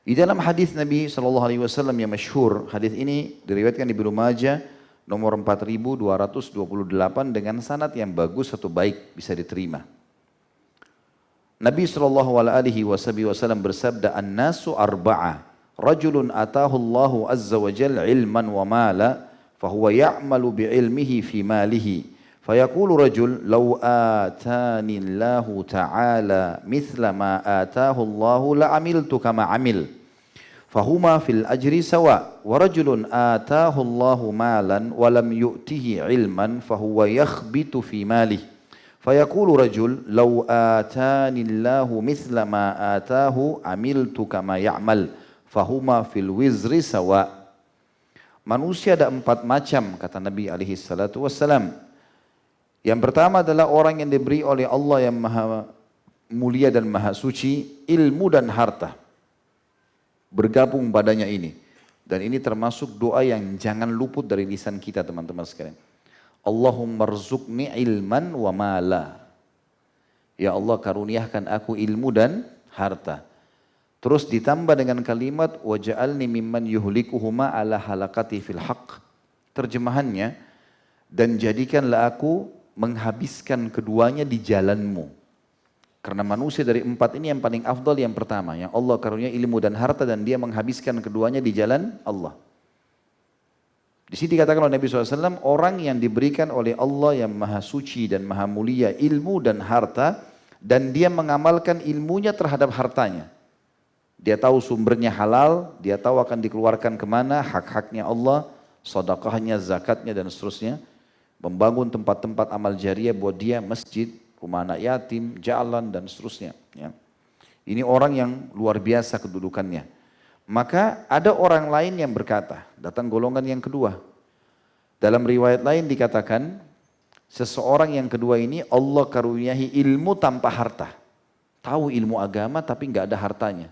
Di dalam hadis Nabi SAW yang masyhur, hadis ini diriwayatkan di Ibnu Majah nomor 4228 dengan sanad yang bagus atau baik, bisa diterima. Nabi SAW bersabda, "An-nasu arba'a, rajulun atahu Allahu azza wa jalla ilman wa mala, fahuwa ya'malu bi'ilmihi fi malihi, fayaqulu rajul, law atani Allahu ta'ala mithla ma atahu Allahu la'amiltu kama amil, fahuma fil ajri sawa, wa rajulun atahu Allahu malan wa lam yu'tihi ilman, fahuwa yakhbitu fi malihi, fayaqulu rajul law atani Allahu mithla ma atahu amiltu kama ya'mal, fahuma fil wizri sawa." Manusia ada 4 macam kata Nabi SAW. Yang pertama adalah orang yang diberi oleh Allah yang maha mulia dan maha suci ilmu dan harta. bergabung padanya ini. Dan ini termasuk doa yang jangan luput dari lisan kita teman-teman sekalian. Allahumma rzuqni ilman wa mala. Ya Allah karuniakan aku ilmu dan harta. Terus ditambah dengan kalimat waj'alni mimman yuhlikuhuma ala halakati fil haqq. Terjemahannya, dan jadikanlah aku menghabiskan keduanya di jalanmu. Karena manusia dari empat ini yang paling afdal yang pertama. Yang Allah karunia ilmu dan harta dan dia menghabiskan keduanya di jalan Allah. Di sini dikatakan oleh Nabi SAW, orang yang diberikan oleh Allah yang maha suci dan maha mulia ilmu dan harta. Dan dia mengamalkan ilmunya terhadap hartanya. Dia tahu sumbernya halal, dia tahu akan dikeluarkan kemana, hak-haknya Allah, sedekahnya, zakatnya dan seterusnya. Membangun tempat-tempat amal jariah buat dia, masjid, rumah anak yatim, jalan dan seterusnya. Ya. Ini orang yang luar biasa kedudukannya. Maka ada orang lain yang berkata, datang golongan yang kedua. Dalam riwayat lain dikatakan, seseorang yang kedua ini Allah karuniahi ilmu tanpa harta. Tahu ilmu agama tapi nggak ada hartanya.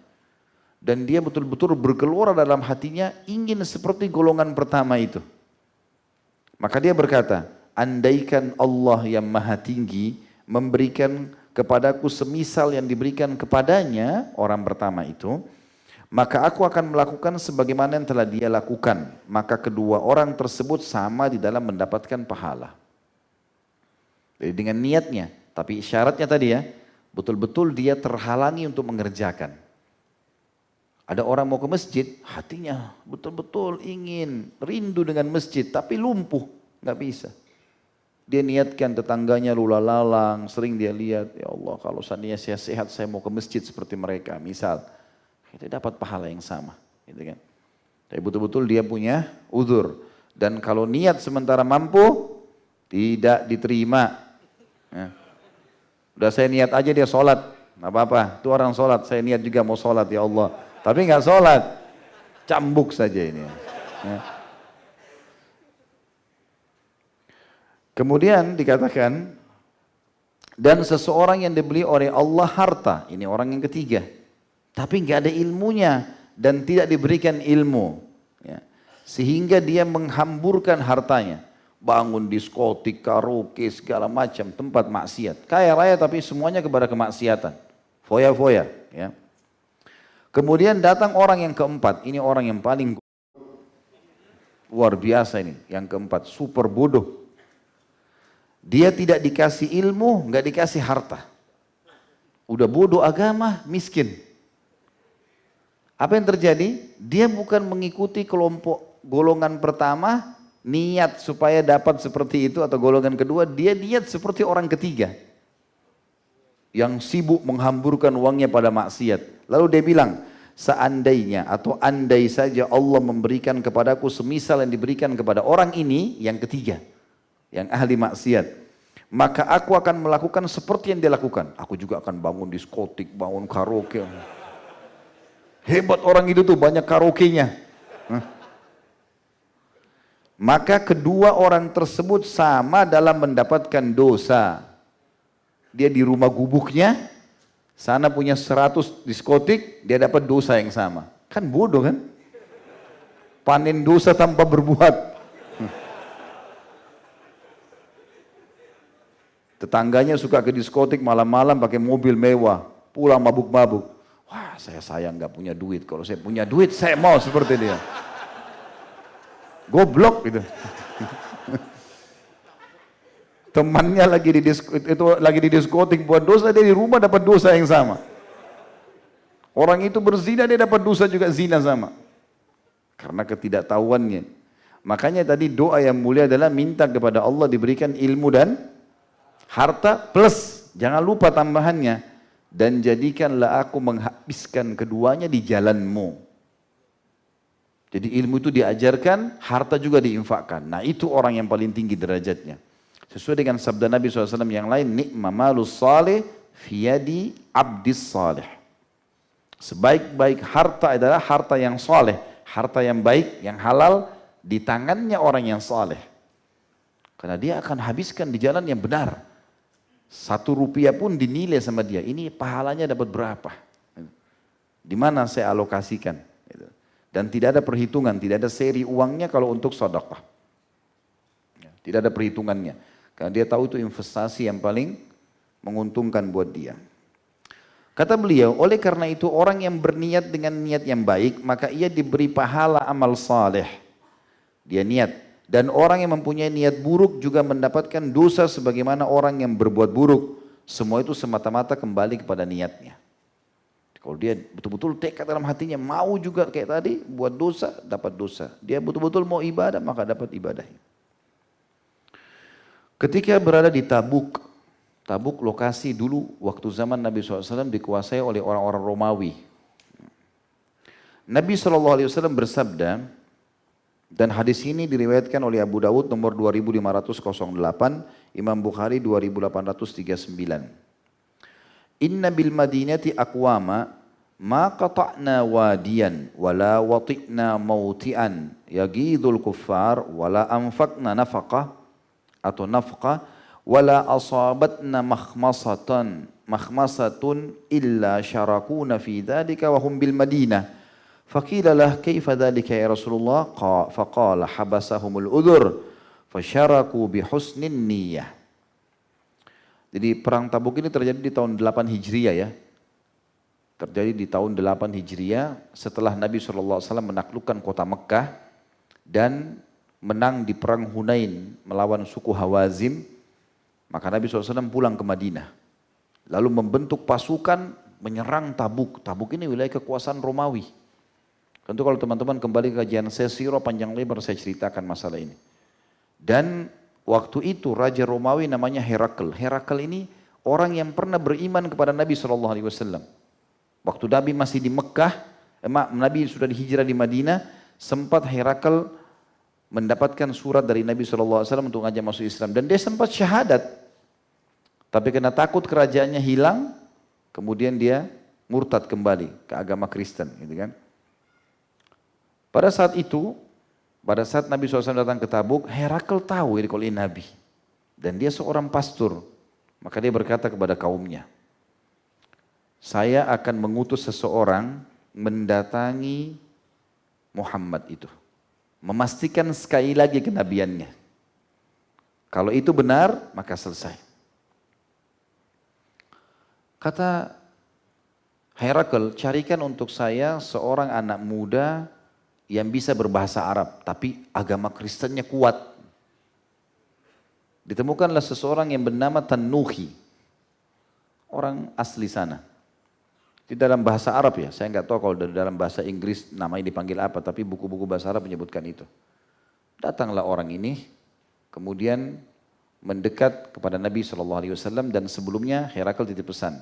Dan dia betul-betul bergelora dalam hatinya ingin seperti golongan pertama itu. Maka dia berkata, andaikan Allah yang maha tinggi memberikan kepadaku semisal yang diberikan kepadanya orang pertama itu, maka aku akan melakukan sebagaimana yang telah dia lakukan. Maka kedua orang tersebut sama di dalam mendapatkan pahala. Jadi dengan niatnya, tapi syaratnya tadi ya, betul-betul dia terhalangi untuk mengerjakan. Ada orang mau ke masjid, hatinya betul-betul ingin, rindu dengan masjid, tapi lumpuh, nggak bisa. Dia niatkan tetangganya lula-lalang, sering dia lihat, ya Allah kalau seandainya saya sehat, saya mau ke masjid seperti mereka, misal. Kita dapat pahala yang sama, gitu kan. Tapi betul-betul dia punya uzur. Dan kalau niat sementara mampu, tidak diterima. Ya. Udah saya niat aja dia sholat, nggak apa-apa. Itu orang sholat, saya niat juga mau sholat ya Allah. Tapi nggak sholat, cambuk saja ini. Ya. Kemudian dikatakan, dan seseorang yang dibeli oleh Allah harta, ini orang yang ketiga. Tapi nggak ada ilmunya dan tidak diberikan ilmu. Ya. Sehingga dia menghamburkan hartanya. Bangun diskotik, karaoke, segala macam tempat maksiat. Kaya raya tapi semuanya kepada kemaksiatan. Foya-foya. Ya. Kemudian datang orang yang keempat. Ini orang yang paling luar biasa ini. Yang keempat, super bodoh. Dia tidak dikasih ilmu, nggak dikasih harta. Udah bodoh agama, miskin. Apa yang terjadi? Dia bukan mengikuti kelompok golongan pertama, niat supaya dapat seperti itu, atau golongan kedua, dia niat seperti orang ketiga. Yang sibuk menghamburkan uangnya pada maksiat. Lalu dia bilang, seandainya atau andai saja Allah memberikan kepadaku semisal yang diberikan kepada orang ini, yang ketiga, yang ahli maksiat, maka aku akan melakukan seperti yang dia lakukan. Aku juga akan bangun diskotik, bangun karaoke. Hebat orang itu tuh, banyak karaoke-nya. Maka kedua orang tersebut sama dalam mendapatkan dosa. Dia di rumah gubuknya, sana punya 100 diskotik, dia dapat dosa yang sama. Kan bodoh kan? Panen dosa tanpa berbuat. Tetangganya suka ke diskotik malam-malam pakai mobil mewah, pulang mabuk-mabuk. Wah, saya sayang nggak punya duit. Kalau saya punya duit, saya mau seperti dia. Goblok gitu. Temannya lagi di diskotik buat dosa, dia di rumah dapat dosa yang sama. Orang itu berzina, dia dapat dosa juga zina sama. Karena ketidaktahuannya. Makanya tadi doa yang mulia adalah minta kepada Allah diberikan ilmu dan harta plus, jangan lupa tambahannya, dan jadikanlah aku menghabiskan keduanya di jalanmu. Jadi ilmu itu diajarkan, harta juga diinfakkan. Nah itu orang yang paling tinggi derajatnya. Sesuai dengan sabda Nabi SAW yang lain, ni'ma malus salih fiyadi abdis salih. Sebaik-baik harta adalah harta yang saleh, harta yang baik, yang halal di tangannya orang yang saleh. Karena dia akan habiskan di jalan yang benar. 1 rupiah pun dinilai sama dia, ini pahalanya dapat berapa? Di mana saya alokasikan? Dan tidak ada perhitungan, tidak ada seri uangnya kalau untuk sedekah. Tidak ada perhitungannya. Karena dia tahu itu investasi yang paling menguntungkan buat dia. Kata beliau, oleh karena itu orang yang berniat dengan niat yang baik, maka ia diberi pahala amal saleh. Dia niat. Dan orang yang mempunyai niat buruk juga mendapatkan dosa sebagaimana orang yang berbuat buruk. Semua itu semata-mata kembali kepada niatnya. Kalau dia betul-betul tekad dalam hatinya, mau juga kayak tadi, buat dosa, dapat dosa. Dia betul-betul mau ibadah, maka dapat ibadah. Ketika berada di Tabuk, Tabuk lokasi dulu waktu zaman Nabi SAW dikuasai oleh orang-orang Romawi. Nabi SAW bersabda, dan hadis ini diriwayatkan oleh Abu Dawud nomor 2508, Imam Bukhari 2839. Inna bil madinati aqwama ma qata'na wadiyan wala wati'na mauti'an yagidul kuffar wala anfaqna nafaqah atau nafqah wala asabatna makhmasatun illa syarakuna fi dhalika wa hum bil Madinah. Faqila lah kaifa dhalika ya Rasulullah? Faqala habasahumul udhur fasyaraku bi husnin niyyah. Jadi perang Tabuk ini terjadi di tahun 8 Hijriah ya. Terjadi di tahun 8 Hijriah setelah Nabi SAW menaklukkan kota Mekah dan menang di perang Hunain melawan suku Hawazim. Maka Nabi SAW pulang ke Madinah. Lalu membentuk pasukan menyerang Tabuk. Tabuk ini wilayah kekuasaan Romawi. Tentu kalau teman-teman kembali ke kajian saya sirah panjang lebar saya ceritakan masalah ini. Dan waktu itu Raja Romawi namanya Herakl. Herakl ini orang yang pernah beriman kepada Nabi SAW. Waktu Nabi masih di Mekah, Nabi sudah dihijrah di Madinah, sempat Herakl mendapatkan surat dari Nabi SAW untuk ngajak masuk Islam. Dan dia sempat syahadat. Tapi karena takut kerajaannya hilang, kemudian dia murtad kembali ke agama Kristen. Gitu kan. Pada saat itu, pada saat Nabi SAW datang ke Tabuk, Herakl tahu ini kalau ini Nabi. Dan dia seorang pastor. Maka dia berkata kepada kaumnya, saya akan mengutus seseorang mendatangi Muhammad itu. Memastikan sekali lagi kenabiannya. Kalau itu benar, maka selesai. Kata Herakl, carikan untuk saya seorang anak muda yang bisa berbahasa Arab, tapi agama Kristennya kuat. Ditemukanlah seseorang yang bernama Tanuhi, orang asli sana. Di dalam bahasa Arab ya, saya nggak tahu kalau dalam bahasa Inggris namanya dipanggil apa, tapi buku-buku bahasa Arab menyebutkan itu. Datanglah orang ini, kemudian mendekat kepada Nabi SAW dan sebelumnya Herakl titip pesan.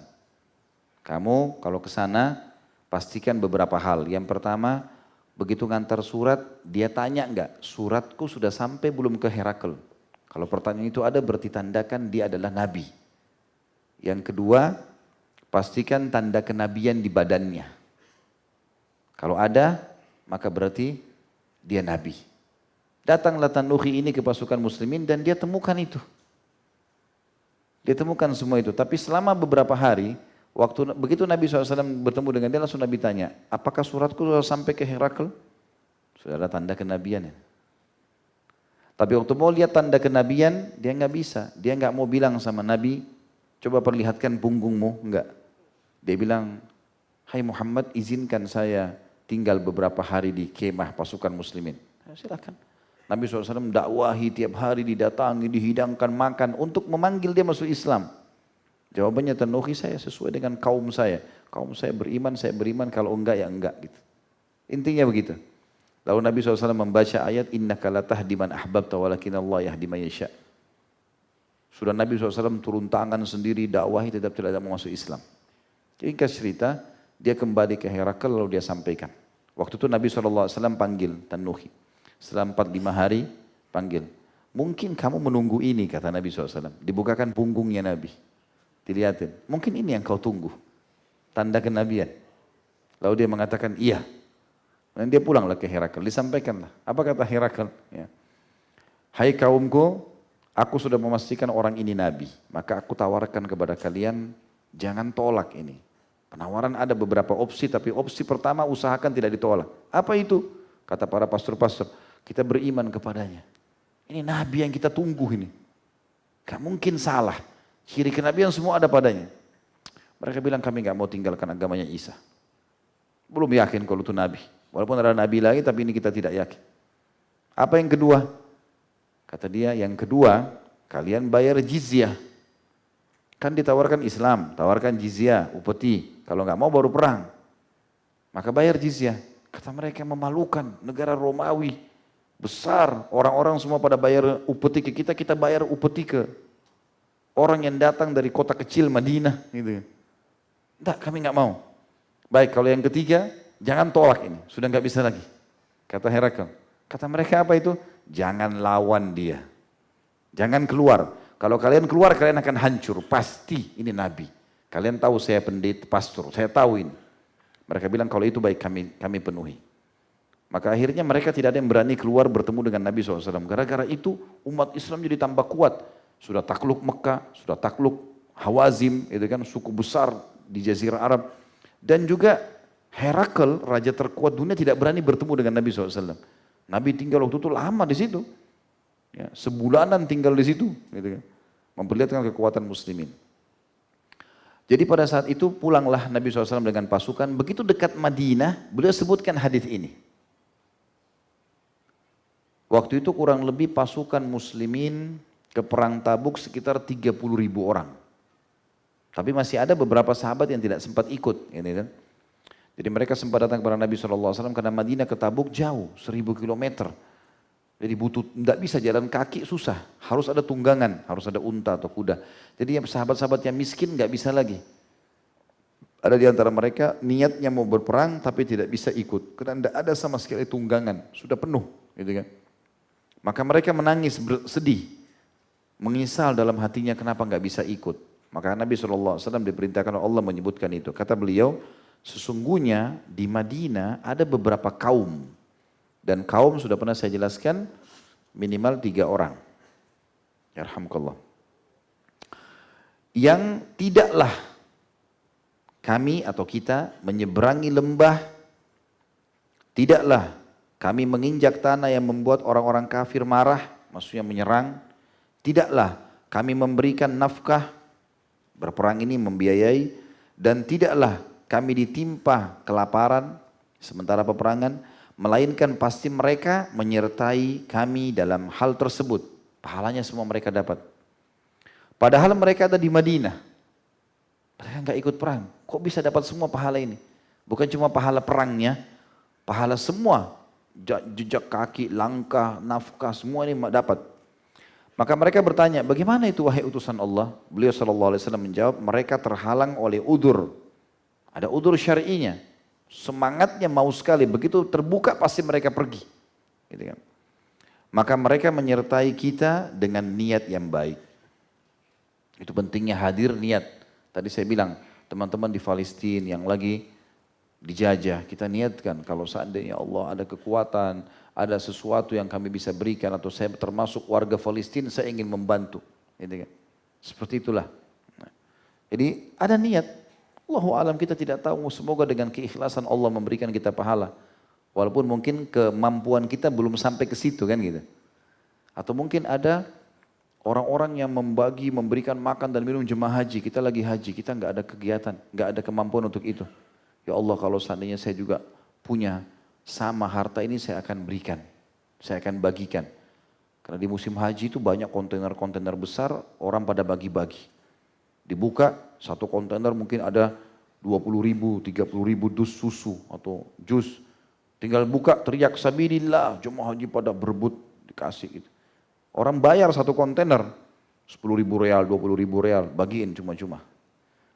Kamu kalau ke sana pastikan beberapa hal. Yang pertama, begitu ngantar surat, dia tanya enggak, suratku sudah sampai belum ke Herakl? Kalau pertanyaan itu ada berarti tandakan dia adalah Nabi. Yang kedua, pastikan tanda kenabian di badannya. Kalau ada, maka berarti dia Nabi. Datanglah Tanuhi ini ke pasukan muslimin dan dia temukan itu. Dia temukan semua itu. Tapi selama beberapa hari, begitu Nabi SAW bertemu dengan dia, langsung Nabi tanya, apakah suratku sudah sampai ke Herakl? Sudah ada tanda kenabian ya. Tapi waktu mau lihat tanda kenabian, dia nggak bisa. Dia nggak mau bilang sama Nabi, coba perlihatkan punggungmu, enggak. Dia bilang, hai Muhammad, izinkan saya tinggal beberapa hari di kemah pasukan muslimin. Silakan. Nabi SAW dakwahi tiap hari, didatangi, dihidangkan makan untuk memanggil dia masuk Islam. Jawabannya Tanuhi, saya sesuai dengan kaum saya. Kaum saya beriman, kalau enggak ya enggak. Gitu. Intinya begitu. Lalu Nabi SAW membaca ayat, innaka la tahdi man ahbabta walakinallah yahdi man yasha. Sudah Nabi SAW turun tangan sendiri, dakwahi tetap tidak mau masuk Islam. Ringkas cerita, dia kembali ke Herakl lalu dia sampaikan. Waktu itu Nabi SAW panggil Tanuhi. Setelah 4-5 hari panggil. Mungkin kamu menunggu ini kata Nabi SAW. Dibukakan punggungnya Nabi. Dilihatin. Mungkin ini yang kau tunggu. Tanda kenabian. Lalu dia mengatakan iya. Dan dia pulanglah ke Herakl. Disampaikanlah. Apa kata Herakl? Ya. Hai kaumku, aku sudah memastikan orang ini Nabi. Maka aku tawarkan kepada kalian, jangan tolak ini. Penawaran ada beberapa opsi, tapi opsi pertama usahakan tidak ditolak. Apa itu? Kata para pastor-pastor, kita beriman kepadanya. Ini nabi yang kita tunggu ini. Gak mungkin salah. Ciri kenabian semua ada padanya. Mereka bilang kami gak mau tinggalkan agamanya Isa. Belum yakin kalau itu nabi. Walaupun ada nabi lagi tapi ini kita tidak yakin. Apa yang kedua? Kata dia yang kedua kalian bayar jizyah. Kan ditawarkan Islam, tawarkan jizyah, upeti. Kalau nggak mau baru perang. Maka bayar jizyah. Kata mereka memalukan, negara Romawi besar, orang-orang semua pada bayar upeti ke kita, kita bayar upeti ke orang yang datang dari kota kecil Madinah. Gitu. Enggak, kami nggak mau. Baik, kalau yang ketiga, jangan tolak ini, sudah nggak bisa lagi. Kata Herakl. Kata mereka apa itu? Jangan lawan dia. Jangan keluar. Kalau kalian keluar, kalian akan hancur. Pasti ini Nabi. Kalian tahu saya pendeta, pastor, saya tahu ini. Mereka bilang kalau itu baik kami penuhi. Maka akhirnya mereka tidak ada yang berani keluar bertemu dengan Nabi SAW. Gara-gara itu umat Islam jadi tambah kuat. Sudah takluk Mekah, sudah takluk Hawazim, itu kan suku besar di Jazirah Arab. Dan juga Herakl, raja terkuat dunia tidak berani bertemu dengan Nabi SAW. Nabi tinggal waktu itu lama di situ. Ya, sebulanan tinggal di situ. Gitu kan. Memperlihatkan kekuatan muslimin. Jadi pada saat itu pulanglah Nabi SAW dengan pasukan. Begitu dekat Madinah, beliau sebutkan hadis ini. Waktu itu kurang lebih pasukan muslimin ke perang Tabuk sekitar 30.000 orang. Tapi masih ada beberapa sahabat yang tidak sempat ikut. Gitu kan. Jadi mereka sempat datang kepada Nabi SAW karena Madinah ke Tabuk jauh, 1000 km. Jadi butuh, tidak bisa jalan kaki susah, harus ada tunggangan, harus ada unta atau kuda. Jadi sahabat-sahabat yang miskin nggak bisa lagi. Ada di antara mereka niatnya mau berperang tapi tidak bisa ikut, karena tidak ada sama sekali tunggangan, sudah penuh. Gitu kan. Maka mereka menangis sedih, mengisal dalam hatinya kenapa nggak bisa ikut. Maka Nabi SAW diperintahkan oleh Allah menyebutkan itu. Kata beliau, sesungguhnya di Madinah ada beberapa kaum. Dan kaum sudah pernah saya jelaskan minimal 3 orang. Yarhamkallah. Yang tidaklah kami atau kita menyeberangi lembah, tidaklah kami menginjak tanah yang membuat orang-orang kafir marah, maksudnya menyerang, tidaklah kami memberikan nafkah, berperang ini membiayai, dan tidaklah kami ditimpa kelaparan sementara peperangan, melainkan pasti mereka menyertai kami dalam hal tersebut. Pahalanya semua mereka dapat. Padahal mereka ada di Madinah. Mereka nggak ikut perang. Kok bisa dapat semua pahala ini? Bukan cuma pahala perangnya, pahala semua. Jejak kaki, langkah, nafkah, semua ini dapat. Maka mereka bertanya, bagaimana itu wahai utusan Allah? Beliau SAW menjawab, mereka terhalang oleh udur. Ada udur syar'inya. Semangatnya mau sekali, begitu terbuka pasti mereka pergi. Gitu kan. Maka mereka menyertai kita dengan niat yang baik. Itu pentingnya hadir niat. Tadi saya bilang, teman-teman di Palestina yang lagi dijajah, kita niatkan kalau seandainya Allah ada kekuatan, ada sesuatu yang kami bisa berikan, atau saya termasuk warga Palestina, saya ingin membantu. Gitu kan. Seperti itulah. Jadi ada niat. Allahu alam kita tidak tahu, semoga dengan keikhlasan Allah memberikan kita pahala. Walaupun mungkin kemampuan kita belum sampai ke situ kan gitu. Atau mungkin ada orang-orang yang memberikan makan dan minum jemaah haji. Kita lagi haji, kita nggak ada kegiatan, nggak ada kemampuan untuk itu. Ya Allah kalau seandainya saya juga punya sama harta ini saya akan berikan. Saya akan bagikan. Karena di musim haji itu banyak kontainer-kontainer besar, orang pada bagi-bagi. Dibuka, satu kontainer mungkin ada 20.000, 30.000 dus susu atau jus. Tinggal buka, teriak sabilillah, jemaah haji pada berebut dikasih gitu. Orang bayar satu kontainer, 10.000 real, 20.000 real, bagiin cuma-cuma.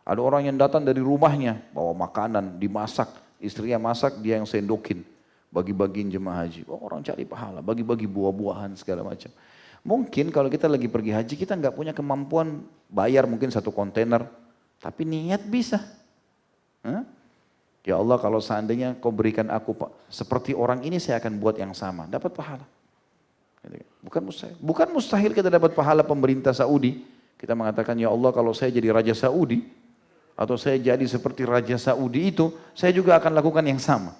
Ada orang yang datang dari rumahnya, bawa makanan, dimasak, istrinya masak, dia yang sendokin. Bagi-bagiin jemaah haji. Oh, orang cari pahala, bagi-bagi buah-buahan segala macam. Mungkin kalau kita lagi pergi haji, kita nggak punya kemampuan bayar mungkin satu kontainer, tapi niat bisa. Ya Allah kalau seandainya kau berikan aku seperti orang ini, saya akan buat yang sama, dapat pahala. Bukan mustahil. Bukan mustahil kita dapat pahala pemerintah Saudi. Kita mengatakan ya Allah kalau saya jadi Raja Saudi, atau saya jadi seperti Raja Saudi itu, saya juga akan lakukan yang sama.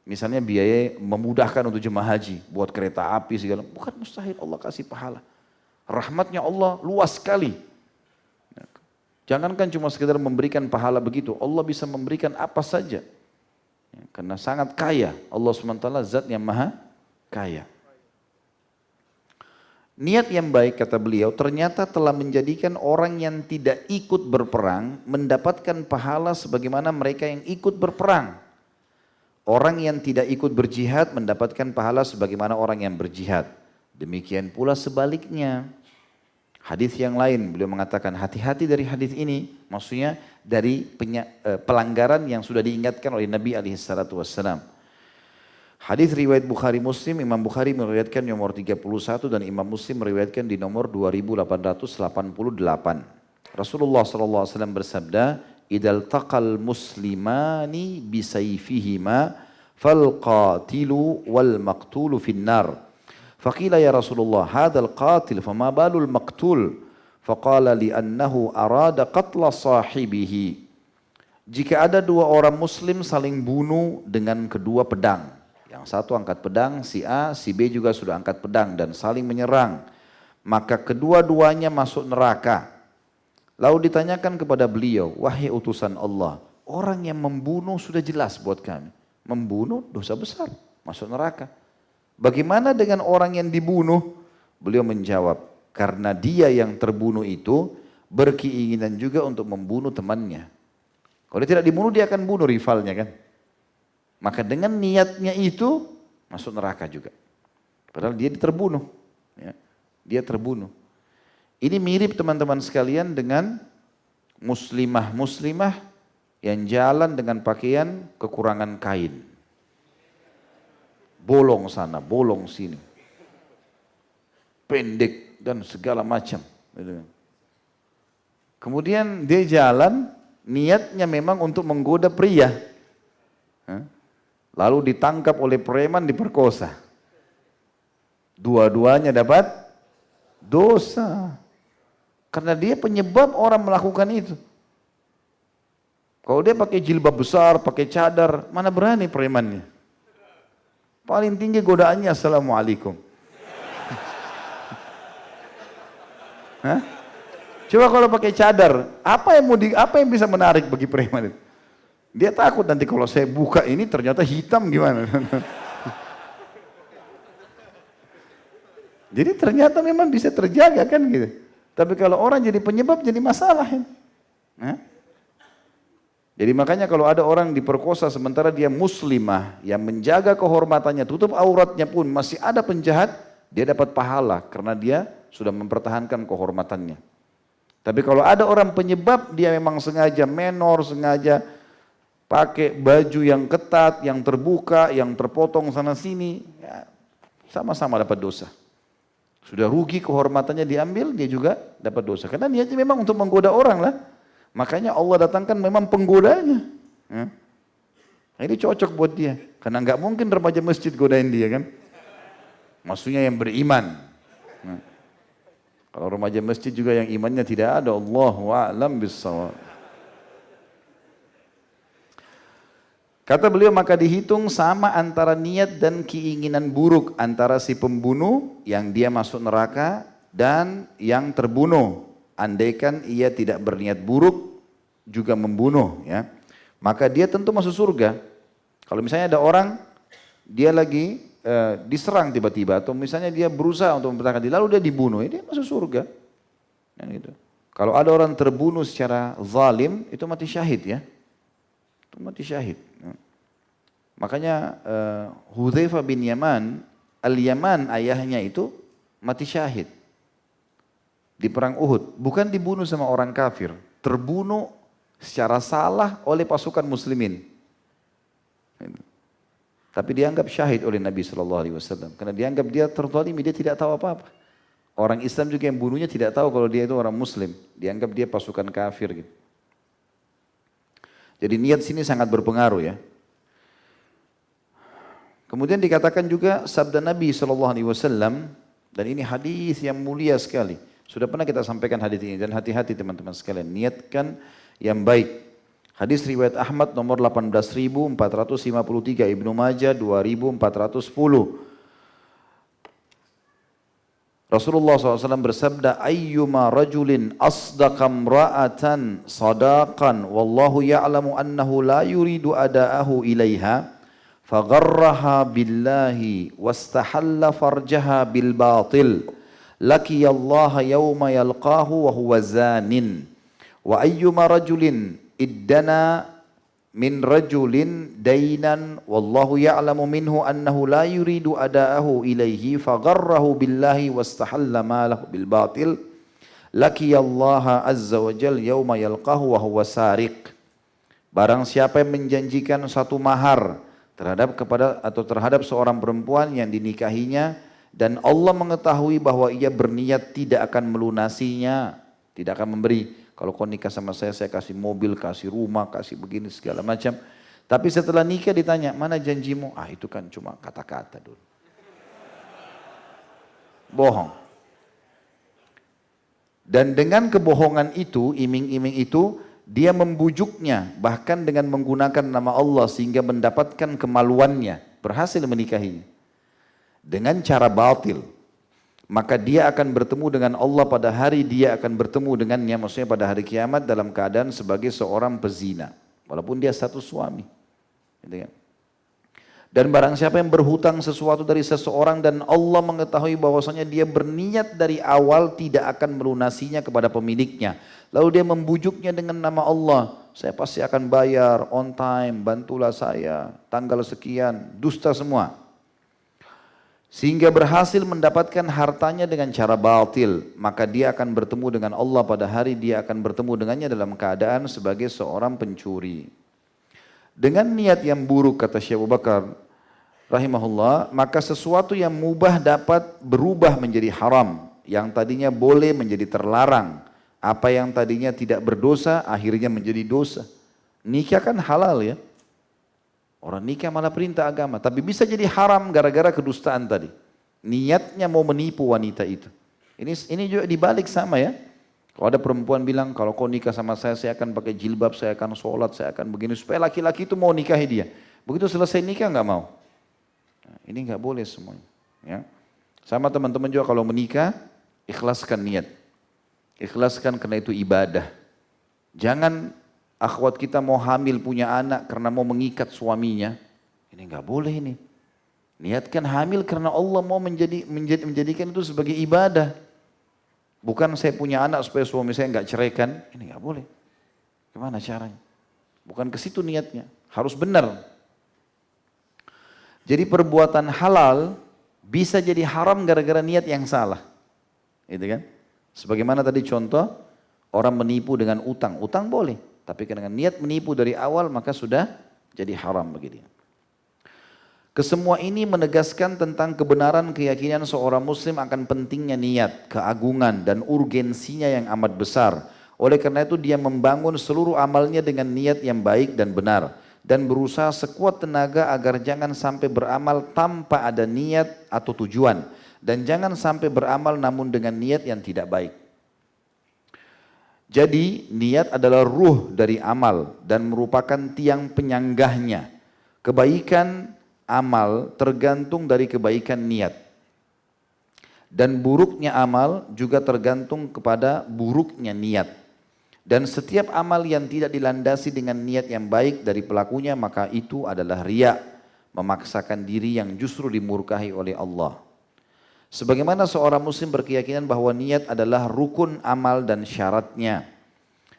Misalnya biaya memudahkan untuk jemaah haji, buat kereta api segala, bukan mustahil Allah kasih pahala. Rahmatnya Allah luas sekali. Jangankan cuma sekedar memberikan pahala begitu, Allah bisa memberikan apa saja. Karena sangat kaya, Allah SWT zat yang maha kaya. Niat yang baik kata beliau ternyata telah menjadikan orang yang tidak ikut berperang mendapatkan pahala sebagaimana mereka yang ikut berperang. Orang yang tidak ikut berjihad mendapatkan pahala sebagaimana orang yang berjihad. Demikian pula sebaliknya. Hadis yang lain beliau mengatakan hati-hati dari hadis ini, maksudnya dari pelanggaran yang sudah diingatkan oleh Nabi SAW. Hadis riwayat Bukhari Muslim, Imam Bukhari meriwayatkan nomor 31 dan Imam Muslim meriwayatkan di nomor 2888. Rasulullah SAW bersabda, "Idal taqal muslimani bisayfihima fal qatilu wal maqtulu finnar." Faqila ya Rasulullah, hadzal qatil fama balul maqtul? Faqala li'annahu arada qatla sahibihi. Jika ada dua orang muslim saling bunuh dengan kedua pedang, yang satu angkat pedang, si A, si B juga sudah angkat pedang dan saling menyerang, maka kedua-duanya masuk neraka. Lalu ditanyakan kepada beliau, wahai utusan Allah, orang yang membunuh sudah jelas buat kami, membunuh dosa besar, masuk neraka. Bagaimana dengan orang yang dibunuh? Beliau menjawab, karena dia yang terbunuh itu berkeinginan juga untuk membunuh temannya. Kalau dia tidak dibunuh, dia akan bunuh rivalnya kan. Maka dengan niatnya itu masuk neraka juga. Padahal dia terbunuh. Ya. Dia terbunuh. Ini mirip teman-teman sekalian dengan muslimah-muslimah yang jalan dengan pakaian kekurangan kain. Bolong sana, bolong sini. Pendek dan segala macam. Kemudian dia jalan, niatnya memang untuk menggoda pria. Lalu ditangkap oleh preman, diperkosa. Dua-duanya dapat dosa. Karena dia penyebab orang melakukan itu. Kalau dia pakai jilbab besar, pakai cadar, mana berani premannya? Paling tinggi godaannya assalamualaikum. Hah? Coba kalau pakai cadar, apa yang bisa menarik bagi preman itu? Dia takut nanti kalau saya buka ini ternyata hitam gimana. Jadi ternyata memang bisa terjaga kan gitu. Tapi kalau orang jadi penyebab jadi masalah. Hah? Jadi makanya kalau ada orang diperkosa sementara dia muslimah yang menjaga kehormatannya, tutup auratnya pun masih ada penjahat, dia dapat pahala karena dia sudah mempertahankan kehormatannya. Tapi kalau ada orang penyebab, dia memang sengaja menor, sengaja pakai baju yang ketat, yang terbuka, yang terpotong sana sini, ya, sama-sama dapat dosa. Sudah rugi kehormatannya diambil, dia juga dapat dosa. Karena niatnya memang untuk menggoda orang lah. Makanya Allah datangkan memang penggodanya. Ya. Ini cocok buat dia. Karena nggak mungkin remaja masjid godain dia kan. Maksudnya yang beriman. Nah. Kalau remaja masjid juga yang imannya tidak ada, Allahu a'lam bissawab. Kata beliau, maka dihitung sama antara niat dan keinginan buruk antara si pembunuh yang dia masuk neraka dan yang terbunuh. Andaikan ia tidak berniat buruk juga membunuh, ya, maka dia tentu masuk surga. Kalau misalnya ada orang dia lagi diserang tiba-tiba atau misalnya dia berusaha untuk mempertahankan diri lalu dia dibunuh, dia masuk surga. Ya, gitu. Kalau ada orang terbunuh secara zalim itu mati syahid ya, itu mati syahid. Ya. Makanya Hudzaifah bin Yaman, Al-Yaman ayahnya itu mati syahid. Di perang Uhud, bukan dibunuh sama orang kafir, terbunuh secara salah oleh pasukan muslimin. Tapi dianggap syahid oleh Nabi SAW, karena dianggap dia terzalimi, dia tidak tahu apa-apa. Orang Islam juga yang bunuhnya tidak tahu kalau dia itu orang muslim, dianggap dia pasukan kafir. Gitu. Jadi niat sini sangat berpengaruh ya. Kemudian dikatakan juga sabda Nabi SAW, dan ini hadis yang mulia sekali. Sudah pernah kita sampaikan hadis ini dan hati-hati teman-teman sekalian, niatkan yang baik. Hadis riwayat Ahmad nomor 18.453, Ibnu Majah 2.410. Rasulullah SAW bersabda, ayyuma rajulin asdaqam ra'atan sadaqan wallahu ya'lamu annahu la yuridu ada'ahu ilaiha fagharraha billahi wastahalla farjaha bil batil laqiyallaha yawma yalqahu wa huwa zanin wa ayyuma rajulin iddana min rajulin dainan wallahu ya'lamu minhu annahu la yuridu ada'ahu ilaihi fagharrahu billahi wastahalla malahu bil batil laqiyallaha azza wa jal yawma yalqahu wa huwa sariq. Barang siapa yang menjanjikan satu mahar terhadap seorang perempuan yang dinikahinya dan Allah mengetahui bahwa ia berniat tidak akan melunasinya, tidak akan memberi. Kalau kau nikah sama saya kasih mobil, kasih rumah, kasih begini segala macam. Tapi setelah nikah ditanya, mana janjimu? Ah itu kan cuma kata-kata dulu. Bohong. Dan dengan kebohongan itu, iming-iming itu, dia membujuknya bahkan dengan menggunakan nama Allah sehingga mendapatkan kemaluannya, berhasil menikahinya. Dengan cara batil. Maka dia akan bertemu dengan Allah pada hari dia akan bertemu dengannya, maksudnya pada hari kiamat dalam keadaan sebagai seorang pezina. Walaupun dia satu suami. Gitu kan? Dan barang siapa yang berhutang sesuatu dari seseorang dan Allah mengetahui bahwasanya dia berniat dari awal tidak akan melunasinya kepada pemiliknya. Lalu dia membujuknya dengan nama Allah. Saya pasti akan bayar on time, bantulah saya, tanggal sekian, dusta semua. Sehingga berhasil mendapatkan hartanya dengan cara batil, maka dia akan bertemu dengan Allah pada hari dia akan bertemu dengannya dalam keadaan sebagai seorang pencuri. Dengan niat yang buruk, kata Syekh Abu Bakar rahimahullah, maka sesuatu yang mubah dapat berubah menjadi haram, yang tadinya boleh menjadi terlarang, apa yang tadinya tidak berdosa akhirnya menjadi dosa. Nikah kan halal ya. Orang nikah malah perintah agama, tapi bisa jadi haram gara-gara kedustaan tadi. Niatnya mau menipu wanita itu. Ini juga dibalik sama ya. Kalau ada perempuan bilang, kalau kau nikah sama saya akan pakai jilbab, saya akan sholat, saya akan begini. Supaya laki-laki itu mau nikahi dia. Begitu selesai nikah nggak mau. Nah, ini nggak boleh semuanya. Ya. Sama teman-teman juga kalau menikah, ikhlaskan niat. Ikhlaskan karena itu ibadah. Jangan akhwat kita mau hamil punya anak karena mau mengikat suaminya, ini nggak boleh ini. Niatkan hamil karena Allah mau menjadikan itu sebagai ibadah. Bukan saya punya anak supaya suami saya nggak ceraikan, ini nggak boleh. Gimana caranya? Bukan ke situ niatnya, harus benar. Jadi perbuatan halal bisa jadi haram gara-gara niat yang salah, gitu kan? Sebagaimana tadi contoh orang menipu dengan utang, utang boleh. Tapi dengan niat menipu dari awal maka sudah jadi haram begitu. Kesemua ini menegaskan tentang kebenaran keyakinan seorang muslim akan pentingnya niat, keagungan dan urgensinya yang amat besar. Oleh karena itu dia membangun seluruh amalnya dengan niat yang baik dan benar. Dan berusaha sekuat tenaga agar jangan sampai beramal tanpa ada niat atau tujuan. Dan jangan sampai beramal namun dengan niat yang tidak baik. Jadi niat adalah ruh dari amal dan merupakan tiang penyanggahnya. Kebaikan amal tergantung dari kebaikan niat. Dan buruknya amal juga tergantung kepada buruknya niat. Dan setiap amal yang tidak dilandasi dengan niat yang baik dari pelakunya maka itu adalah riya, memaksakan diri yang justru dimurkahi oleh Allah. Sebagaimana seorang muslim berkeyakinan bahwa niat adalah rukun amal dan syaratnya.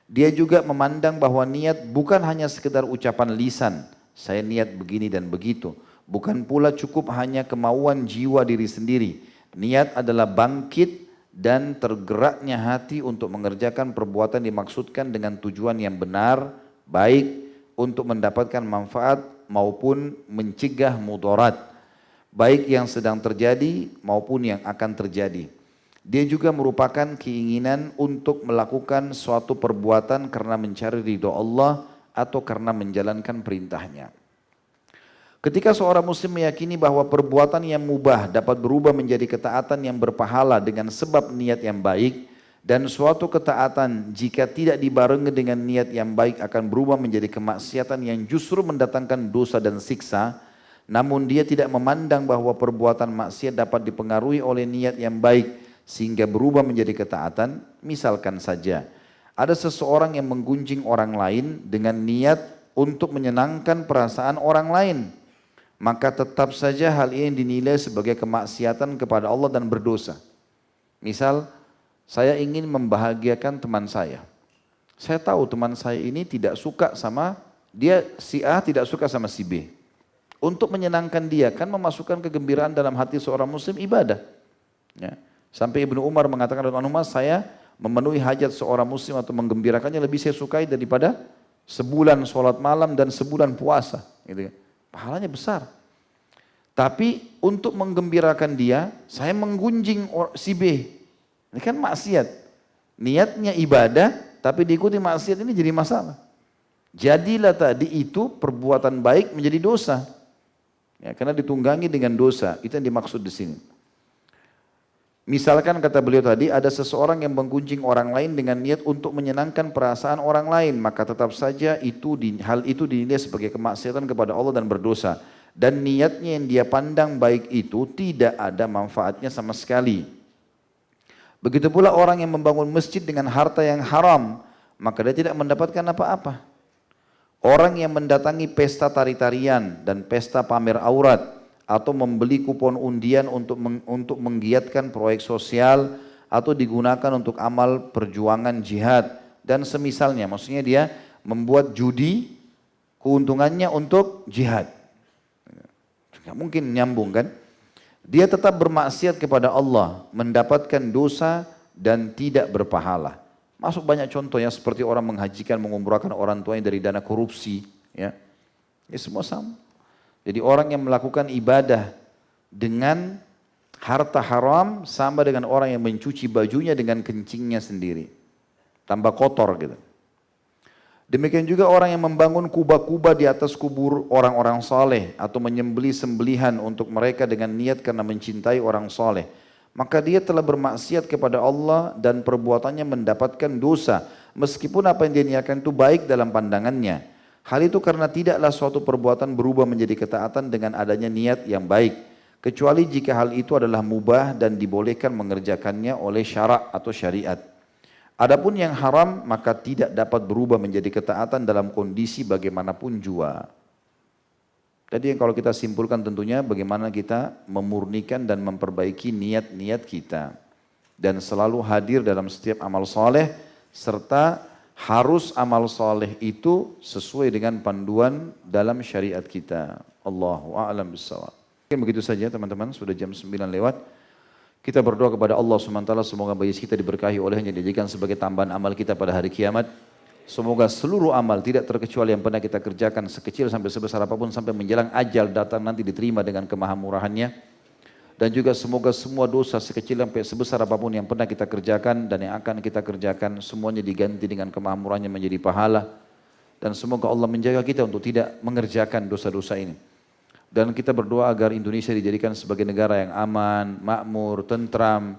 Dia juga memandang bahwa niat bukan hanya sekedar ucapan lisan, saya niat begini dan begitu. Bukan pula cukup hanya kemauan jiwa diri sendiri. Niat adalah bangkit dan tergeraknya hati untuk mengerjakan perbuatan dimaksudkan dengan tujuan yang benar, baik untuk mendapatkan manfaat maupun mencegah mudarat. Baik yang sedang terjadi maupun yang akan terjadi. Dia juga merupakan keinginan untuk melakukan suatu perbuatan karena mencari ridho Allah atau karena menjalankan perintahnya. Ketika seorang muslim meyakini bahwa perbuatan yang mubah dapat berubah menjadi ketaatan yang berpahala dengan sebab niat yang baik, Dan suatu ketaatan jika tidak dibarengi dengan niat yang baik akan berubah menjadi kemaksiatan yang justru mendatangkan dosa dan siksa. Namun dia tidak memandang bahwa perbuatan maksiat dapat dipengaruhi oleh niat yang baik sehingga berubah menjadi ketaatan. Misalkan saja, ada seseorang yang menggunjing orang lain dengan niat untuk menyenangkan perasaan orang lain. Maka tetap saja hal ini dinilai sebagai kemaksiatan kepada Allah dan berdosa. Misal, saya ingin membahagiakan teman saya. Saya tahu teman saya ini tidak suka sama dia, si A tidak suka sama si B. Untuk menyenangkan dia, kan memasukkan kegembiraan dalam hati seorang muslim ibadah. Ya. Sampai Ibnu Umar mengatakan dalam Umar, saya memenuhi hajat seorang muslim atau menggembirakannya lebih saya sukai daripada sebulan sholat malam dan sebulan puasa. Gitu. Pahalanya besar. Tapi untuk menggembirakan dia, saya menggunjing si B. Ini kan maksiat. Niatnya ibadah, tapi diikuti maksiat, ini jadi masalah. Jadilah tadi itu perbuatan baik menjadi dosa. Ya, karena ditunggangi dengan dosa, itu yang dimaksud di sini. Misalkan kata beliau tadi, ada seseorang yang menggunjing orang lain dengan niat untuk menyenangkan perasaan orang lain, maka tetap saja hal itu dinilai sebagai kemaksiatan kepada Allah dan berdosa. Dan niatnya yang dia pandang baik itu tidak ada manfaatnya sama sekali. Begitu pula orang yang membangun masjid dengan harta yang haram, maka dia tidak mendapatkan apa-apa. Orang yang mendatangi pesta tari-tarian dan pesta pamer aurat, atau membeli kupon undian untuk menggiatkan proyek sosial, atau digunakan untuk amal perjuangan jihad, dan semisalnya, maksudnya dia membuat judi, keuntungannya untuk jihad. Nggak mungkin nyambung kan? Dia tetap bermaksiat kepada Allah, mendapatkan dosa dan tidak berpahala. Masuk banyak contohnya seperti orang menghajikan, mengumrahkan orang tuanya dari dana korupsi. Ya semua sama. Jadi orang yang melakukan ibadah dengan harta haram sama dengan orang yang mencuci bajunya dengan kencingnya sendiri. Tambah kotor gitu. Demikian juga orang yang membangun kubah-kubah di atas kubur orang-orang saleh atau menyembelih sembelihan untuk mereka dengan niat karena mencintai orang saleh, maka dia telah bermaksiat kepada Allah dan perbuatannya mendapatkan dosa meskipun apa yang dia niatkan itu baik dalam pandangannya. Hal itu karena tidaklah suatu perbuatan berubah menjadi ketaatan dengan adanya niat yang baik, kecuali jika hal itu adalah mubah dan dibolehkan mengerjakannya oleh syarak atau syariat. Adapun yang haram maka tidak dapat berubah menjadi ketaatan dalam kondisi bagaimanapun jua. Jadi yang kalau kita simpulkan tentunya bagaimana kita memurnikan dan memperbaiki niat-niat kita. Dan selalu hadir dalam setiap amal soleh, serta harus amal soleh itu sesuai dengan panduan dalam syariat kita. Allahu a'lam bissawab. Mungkin begitu saja teman-teman, sudah jam 9 lewat. Kita berdoa kepada Allah SWT, semoga majlis kita diberkahi olehnya, dijadikan sebagai tambahan amal kita pada hari kiamat. Semoga seluruh amal tidak terkecuali yang pernah kita kerjakan sekecil sampai sebesar apapun sampai menjelang ajal datang nanti diterima dengan kemahamurahannya. Dan juga semoga semua dosa sekecil sampai sebesar apapun yang pernah kita kerjakan dan yang akan kita kerjakan semuanya diganti dengan kemahamurahannya menjadi pahala. Dan semoga Allah menjaga kita untuk tidak mengerjakan dosa-dosa ini. Dan kita berdoa agar Indonesia dijadikan sebagai negara yang aman, makmur, tentram,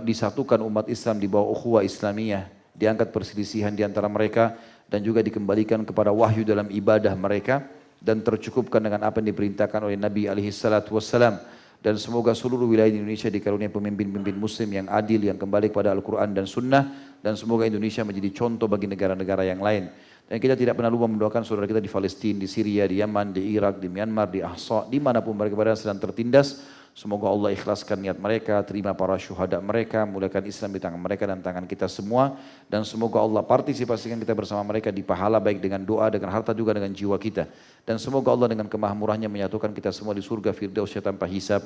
disatukan umat Islam di bawah ukhuwah Islamiyah, diangkat perselisihan di antara mereka dan juga dikembalikan kepada wahyu dalam ibadah mereka dan tercukupkan dengan apa yang diperintahkan oleh Nabi SAW. Dan semoga seluruh wilayah di Indonesia dikaruniai pemimpin-pemimpin muslim yang adil, yang kembali kepada Al-Quran dan Sunnah, dan semoga Indonesia menjadi contoh bagi negara-negara yang lain. Dan kita tidak pernah lupa mendoakan saudara kita di Palestina, di Syria, di Yaman, di Irak, di Myanmar, di Ahsa, dimanapun mereka berada sedang tertindas. Semoga Allah ikhlaskan niat mereka, terima para syuhada mereka, muliakan Islam di tangan mereka dan tangan kita semua. Dan semoga Allah partisipasikan kita bersama mereka di pahala baik dengan doa, dengan harta juga dengan jiwa kita. Dan semoga Allah dengan kemahamurahnya menyatukan kita semua di surga Firdausnya tanpa hisab.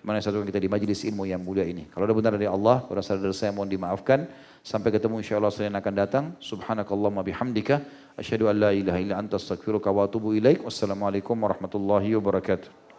Mana satukan kita di majlis ilmu yang mulia ini. Kalau ada benar dari Allah, pada saat dari saya mohon dimaafkan. Sampai ketemu insyaAllah Senin akan datang. Subhanakallahumma bihamdika. Asyhadu an la ilaha illa anta astaghfiruka wa atubu ilaik. Wassalamualaikum warahmatullahi wabarakatuh.